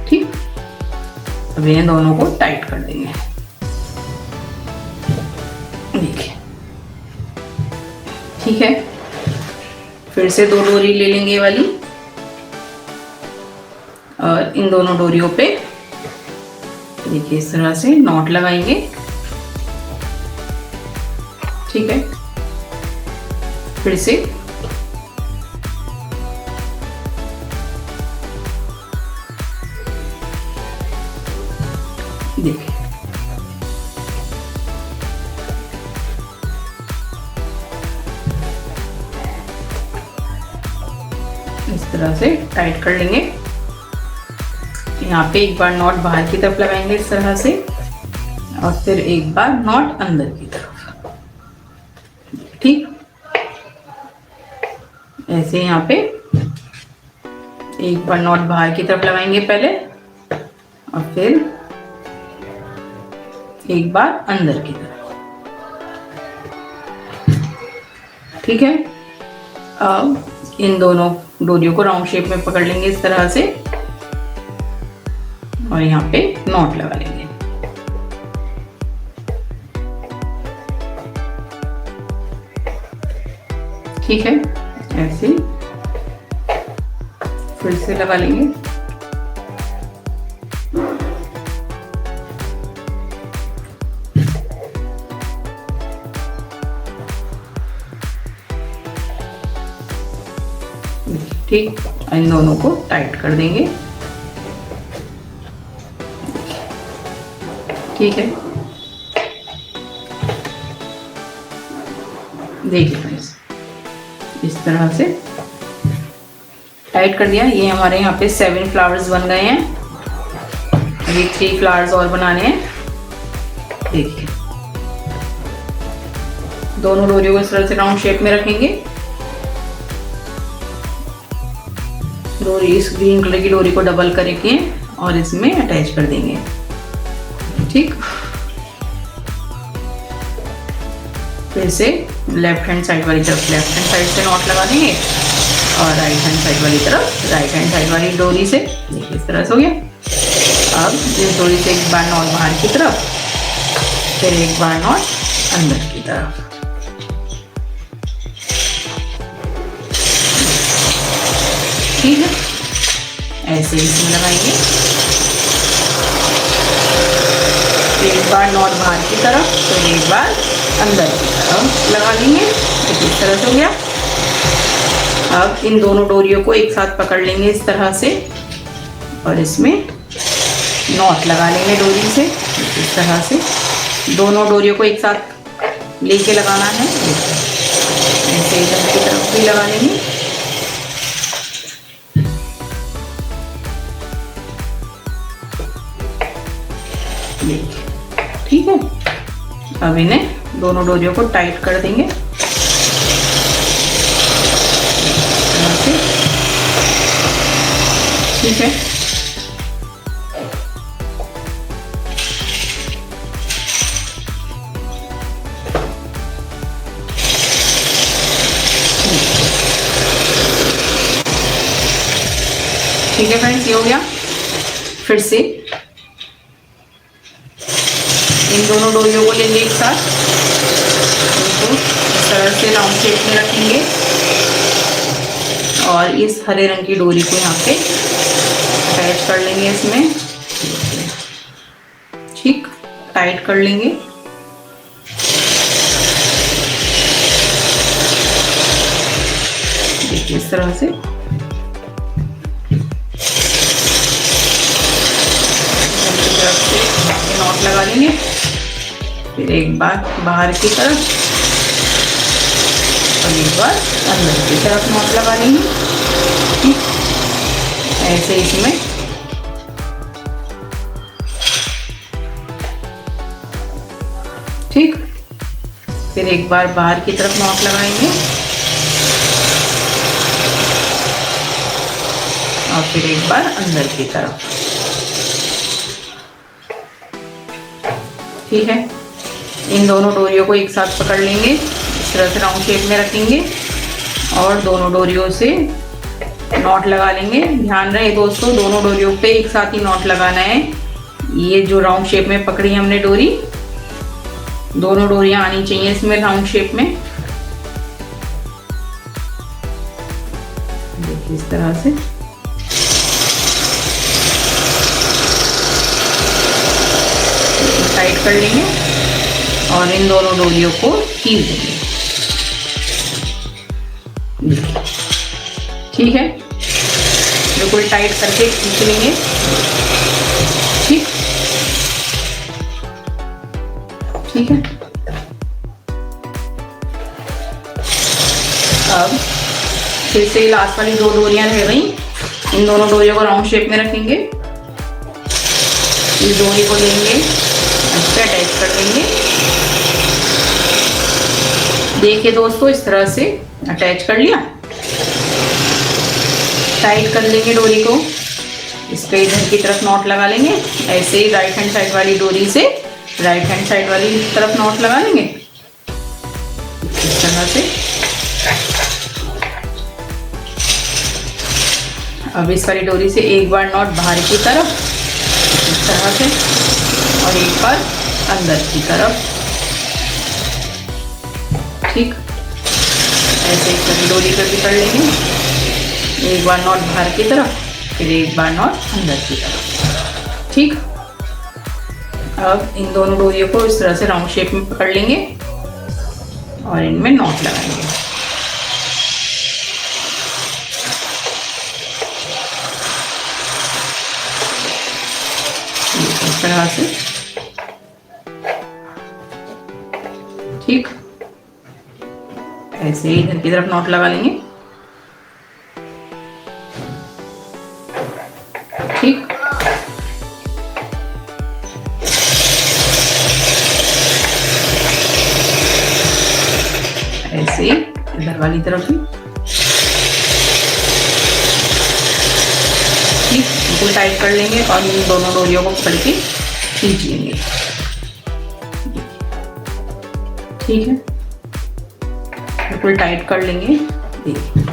ठीक, अब इन दोनों को टाइट कर देंगे। देखिए ठीक है, फिर से 2 डोरी ले लेंगे ये वाली और इन दोनों डोरियों पे देखिए इस तरह से नॉट लगाएंगे। ठीक है, फिर से देखिए इस तरह से टाइट कर लेंगे। यहाँ पे एक बार नॉट बाहर की तरफ लगाएंगे इस तरह से और फिर एक बार नॉट अंदर की तरफ। ठीक, ऐसे यहाँ पे एक बार नॉट बाहर की तरफ लगाएंगे पहले और फिर एक बार अंदर की तरफ। ठीक है, अब इन दोनों डोरियों को राउंड शेप में पकड़ लेंगे इस तरह से और यहाँ पे नॉट लगा लेंगे। ठीक है, ऐसे फिर से लगा लेंगे। ठीक, इन दोनों को टाइट कर देंगे। ठीक है, देखिए फ्रेंड्स इस तरह से टाइट कर दिया। ये हमारे यहाँ पे 7 फ्लावर्स बन गए हैं। अभी 3 फ्लावर्स और बनाने हैं। देखिए दोनों डोरियों को इस तरह से राउंड शेप में रखेंगे। डोरी, इस ग्रीन कलर की डोरी को डबल करके और इसमें अटैच कर देंगे। ठीक, फिर से लेफ्ट हैंड साइड वाली तरफ लेफ्ट हैंड साइड से नॉट लगा देंगे और राइट हैंड साइड वाली तरफ राइट हैंड साइड वाली डोरी से। देखिए इस तरह से हो गया। अब इस डोरी से एक बार नॉट बाहर की तरफ, फिर एक बार नॉट अंदर की तरफ। ठीक है, ऐसे इसमें लगाएंगे। एक बार नॉट बाहर की तरफ, फिर एक बार अंदर की तरफ लगा लेंगे। इस तरह से हो गया। अब इन दोनों डोरियों को एक साथ पकड़ लेंगे इस तरह से और इसमें नॉट लगा लेंगे डोरी से। इस तरह से दोनों डोरियों को एक साथ लेके लगाना है। ऐसे इधर की तरफ भी लगा लेंगे। देखिए, ठीक है। अब इन्हें दोनों डोरियों को टाइट कर देंगे ऐसे, ठीक है। ठीक है फ्रेंड्स, ये हो गया। फिर से इन दोनों डोरियों को लेंगे एक साथ, इनको इस तरह से राउंड शेप में रखेंगे और इस हरे रंग की डोरी को यहाँ पे अटैच कर लेंगे इसमें, ठीक, टाइट कर लेंगे। देखिए इस तरह से नॉट लगा लेंगे। फिर एक बार बाहर की तरफ और एक बार अंदर की तरफ नॉट लगा लेंगे, ठीक, ऐसे इसमें ठीक। फिर एक बार बाहर की तरफ नॉट लगाएंगे और फिर एक बार अंदर की तरफ, ठीक है। इन दोनों डोरियों को एक साथ पकड़ लेंगे, इस तरह से राउंड शेप में रखेंगे और दोनों डोरियों से नॉट लगा लेंगे। ध्यान रहे दोस्तों, दोनों डोरियों पे एक साथ ही नॉट लगाना है। ये जो राउंड शेप में पकड़ी हमने डोरी, दोनों डोरियां आनी चाहिए इसमें राउंड शेप में। देखिए इस तरह से टाइट कर लेंगे और इन दोनों डोरियों को खींच देंगे, ठीक है। बिल्कुल टाइट करके खींच लेंगे, ठीक, ठीक है। अब फिर से लास्ट वाली दो डोरियां रह गई, इन दोनों डोरियों को राउंड शेप में रखेंगे, इस डोरी को लेंगे, अच्छा अटैच कर देंगे। देखिए दोस्तों, इस तरह से अटैच कर लिया, टाइट कर लेंगे डोरी को, इस पे इधर की तरफ नॉट लगा लेंगे। ऐसे ही राइट हैंड साइड वाली डोरी से राइट हैंड साइड वाली तरफ नॉट लगा लेंगे इस तरह से। अब इस वाली डोरी से एक बार नॉट बाहर की तरफ इस तरह से और एक बार अंदर की तरफ, ठीक, ऐसे एक बार डोरी कर भी कर लेंगे। एक बार नॉट बाहर की तरफ, फिर एक बार नॉट अंदर की तरफ, ठीक। अब इन दोनों डोरियों को इस तरह से राउंड शेप में पकड़ लेंगे और इनमें नॉट लगाएंगे। इस तरह से, ठीक, ऐसे ही इधर की तरफ नॉट लगा लेंगे, ठीक। ऐसे ही इधर वाली तरफ भी, ठीक, बिल्कुल टाइट कर लेंगे और इन दोनों डोरियों को पकड़ के खींच लेंगे, ठीक है। बिल्कुल टाइट कर लेंगे, देखिए,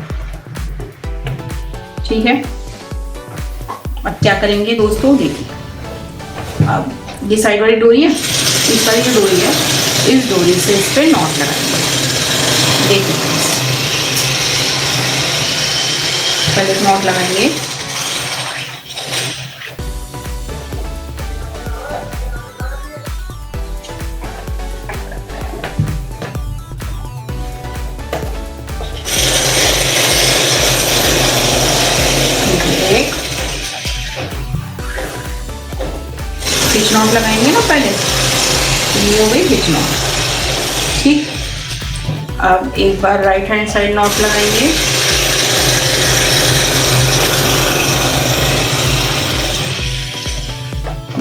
ठीक है। अब क्या करेंगे दोस्तों, देखिए, अब ये साइड वाली डोरी है, इस वाली जो डोरी है, इस डोरी से इस पे नॉट लगाएंगे। देखिए पहले नॉट लगाएंगे, पिच नॉट लगाएंगे ना पहले, ये हो गई पिच नॉट, ठीक। अब एक बार राइट हैंड साइड नॉट लगाएंगे,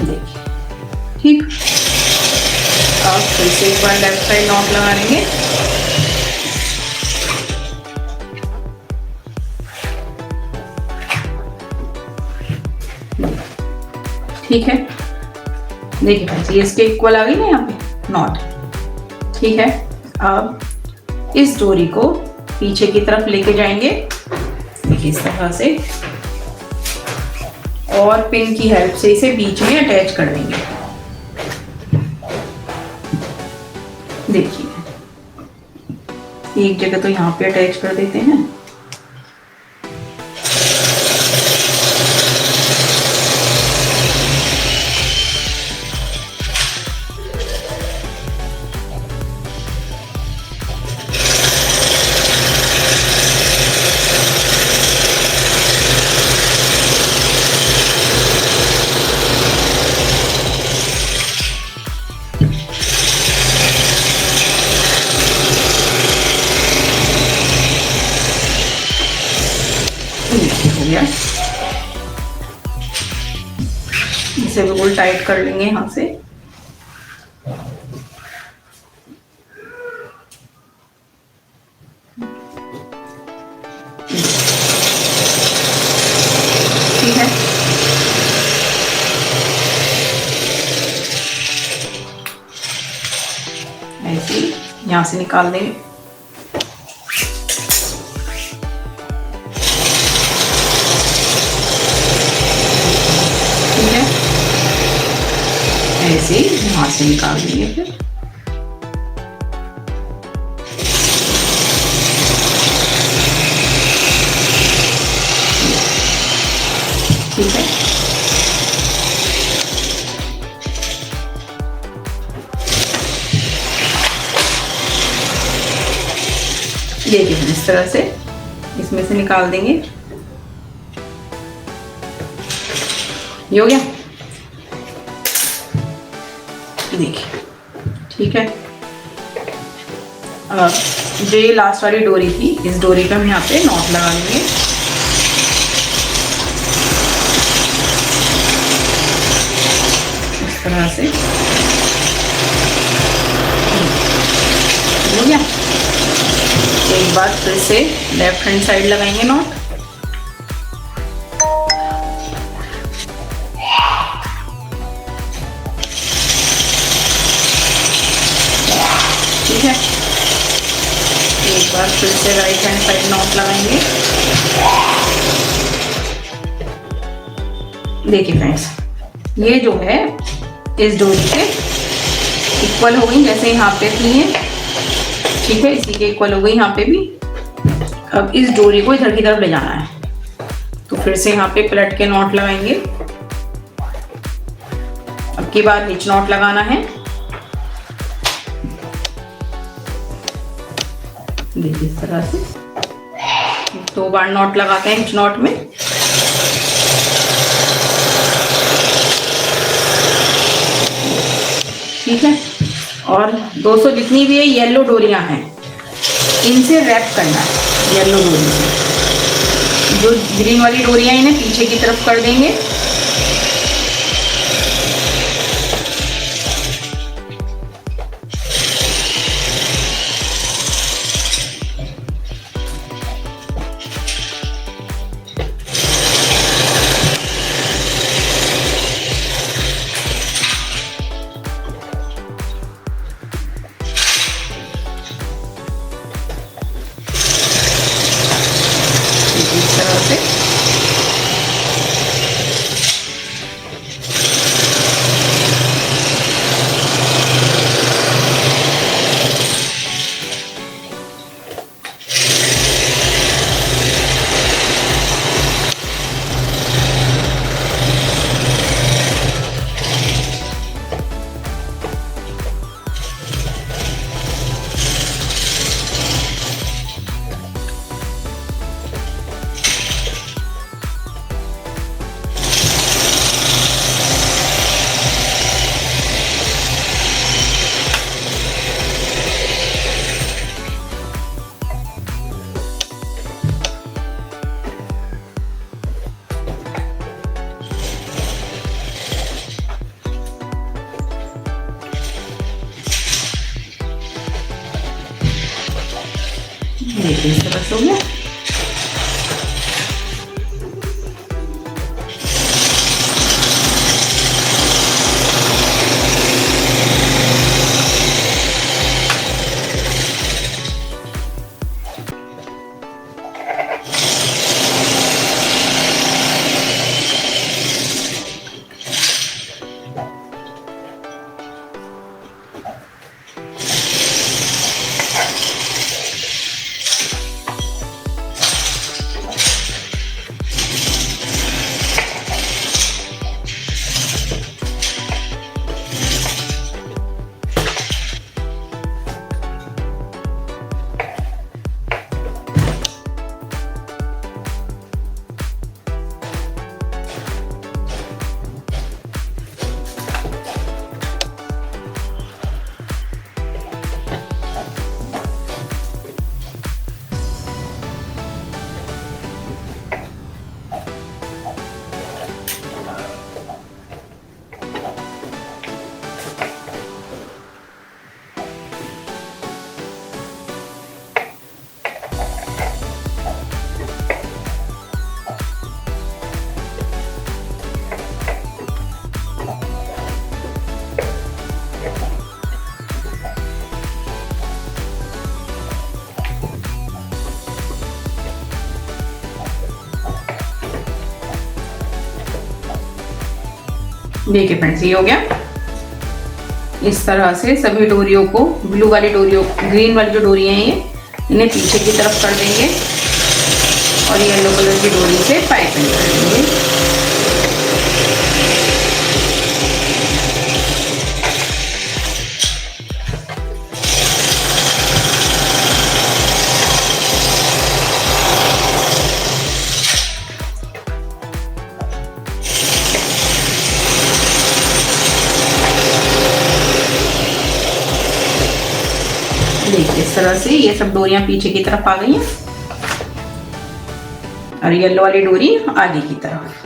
देखिए, ठीक। बार लेफ्ट साइड नॉट लगा लेंगे। ठीक है, देखिए फ्रेंड्स ये इसके इक्वल आ गई ना यहाँ पे नॉट। ठीक है, अब इस डोरी को पीछे की तरफ लेके जाएंगे, देखिए इस तरह से, और पिन की हेल्प से इसे बीच में अटैच कर देंगे। देखिए एक जगह तो यहाँ पे अटैच कर देते हैं, हो गया। इसे बिल्कुल टाइट कर लेंगे यहाँ से। ठीक है, ऐसे यहाँ से निकाल देंगे। ऐसे यहाँ से निकाल देंगे फिर। ठीक है, देखिए इस तरह से इसमें से निकाल देंगे। ये हो गया, देखिए। ठीक है, अब जो ये लास्ट वाली डोरी थी, इस डोरी का हम यहाँ पे नॉट लगा लेंगे। इस तरह से हो गया। एक बार फिर से लेफ्ट हैंड साइड लगाएंगे नॉट। ठीक है, एक बार फिर से राइट हैंड साइड नॉट लगाएंगे। देखिए फ्रेंड्स, ये जो है इस डोरी के इक्वल हो गई, जैसे यहाँ पे थी है। ठीक है, इसी के इक्वल हो गई यहाँ पे भी। अब इस डोरी को इधर की तरफ ले जाना है, तो फिर से यहाँ पे पलट के नॉट लगाएंगे। अब की बार हिच नॉट लगाना है। देखिए इस तरह से 2 बार नॉट लगाते हैं हिच नॉट में। ठीक है, और 200 जितनी भी है येलो डोरियां हैं, इनसे रैप करना है येलो डोरी से। जो ग्रीन वाली डोरियां इन्हें पीछे की तरफ कर देंगे। देखिए इस तरह से हो गया। देखिए फ्रेंड्स ये हो गया। इस तरह से सभी डोरियों को, ब्लू वाली डोरियों, ग्रीन वाली जो डोरी है ये, इन्हें पीछे की तरफ कर देंगे और येलो कलर की डोरी से पाइपिंग कर देंगे। देखिए इस तरह से ये सब डोरियां पीछे की तरफ आ गई हैं और येलो वाली डोरी आगे की तरफ।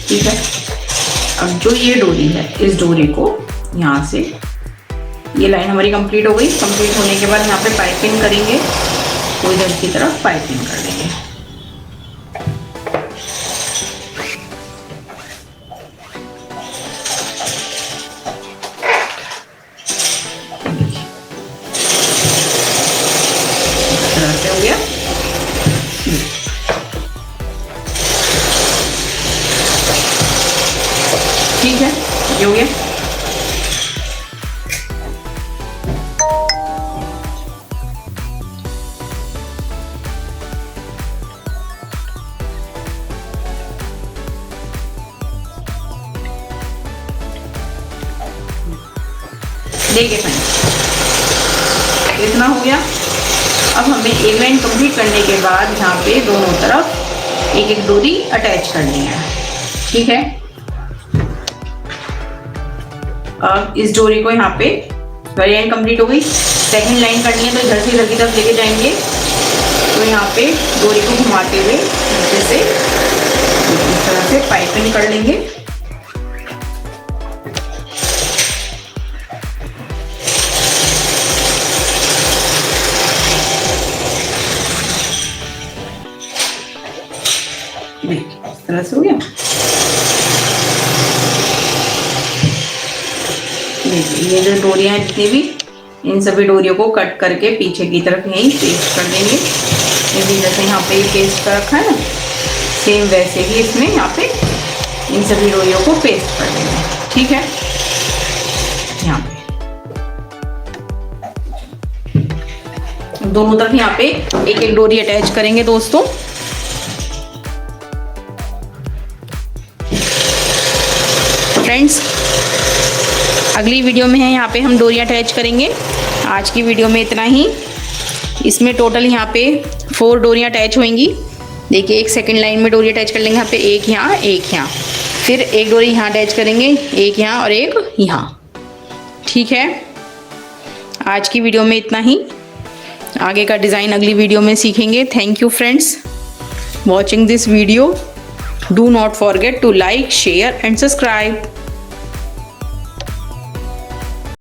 ठीक है, अब जो ये डोरी है, इस डोरी को यहाँ से, ये लाइन हमारी कंप्लीट हो गई। कंप्लीट होने के बाद यहाँ पे पाइपिंग करेंगे, तो इधर की तरफ पाइपिंग कर देंगे। इस तरह से हो गया। ठीक है, ये हो गया। देखिए फ्रेंड्स, इतना हो गया। अब हमें एक लाइन कंप्लीट करने के बाद यहाँ पे दोनों तरफ एक एक डोरी अटैच करनी है। ठीक है, अब इस डोरी को यहाँ पे पहली लाइन कंप्लीट हो गई, सेकंड लाइन करनी है तो इधर से इधर की तरफ लेके जाएंगे। तो यहाँ पे डोरी को घुमाते हुए नीचे से इस तरह से पाइपिंग कर लेंगे। इस तरह से हो गया। ये जो डोरियां हैं जितनी भी, इन सभी डोरियों को कट करके पीछे की तरफ यहीं पेस्ट कर देंगे। ये जैसे यहाँ पे ये पेस्ट कर रखा है ना, सेम वैसे ही इसमें यहाँ पे इन सभी डोरियों को पेस्ट कर देंगे। ठीक है, यहाँ पे दोनों तरफ यहाँ पे एक एक डोरी अटैच करेंगे दोस्तों। फ्रेंड्स, अगली वीडियो में है यहाँ पे हम डोरियां अटैच करेंगे। आज की वीडियो में इतना ही। इसमें टोटल यहाँ पे 4 डोरियाँ अटैच होंगी। देखिए एक सेकंड लाइन में डोरी अटैच कर लेंगे, यहाँ पे एक यहाँ एक यहाँ, फिर एक डोरी यहाँ अटैच करेंगे, एक यहाँ और एक यहाँ। ठीक है, आज की वीडियो में इतना ही। आगे का डिज़ाइन अगली वीडियो में सीखेंगे। Thank you friends watching this video. Do not forget to like, share and subscribe.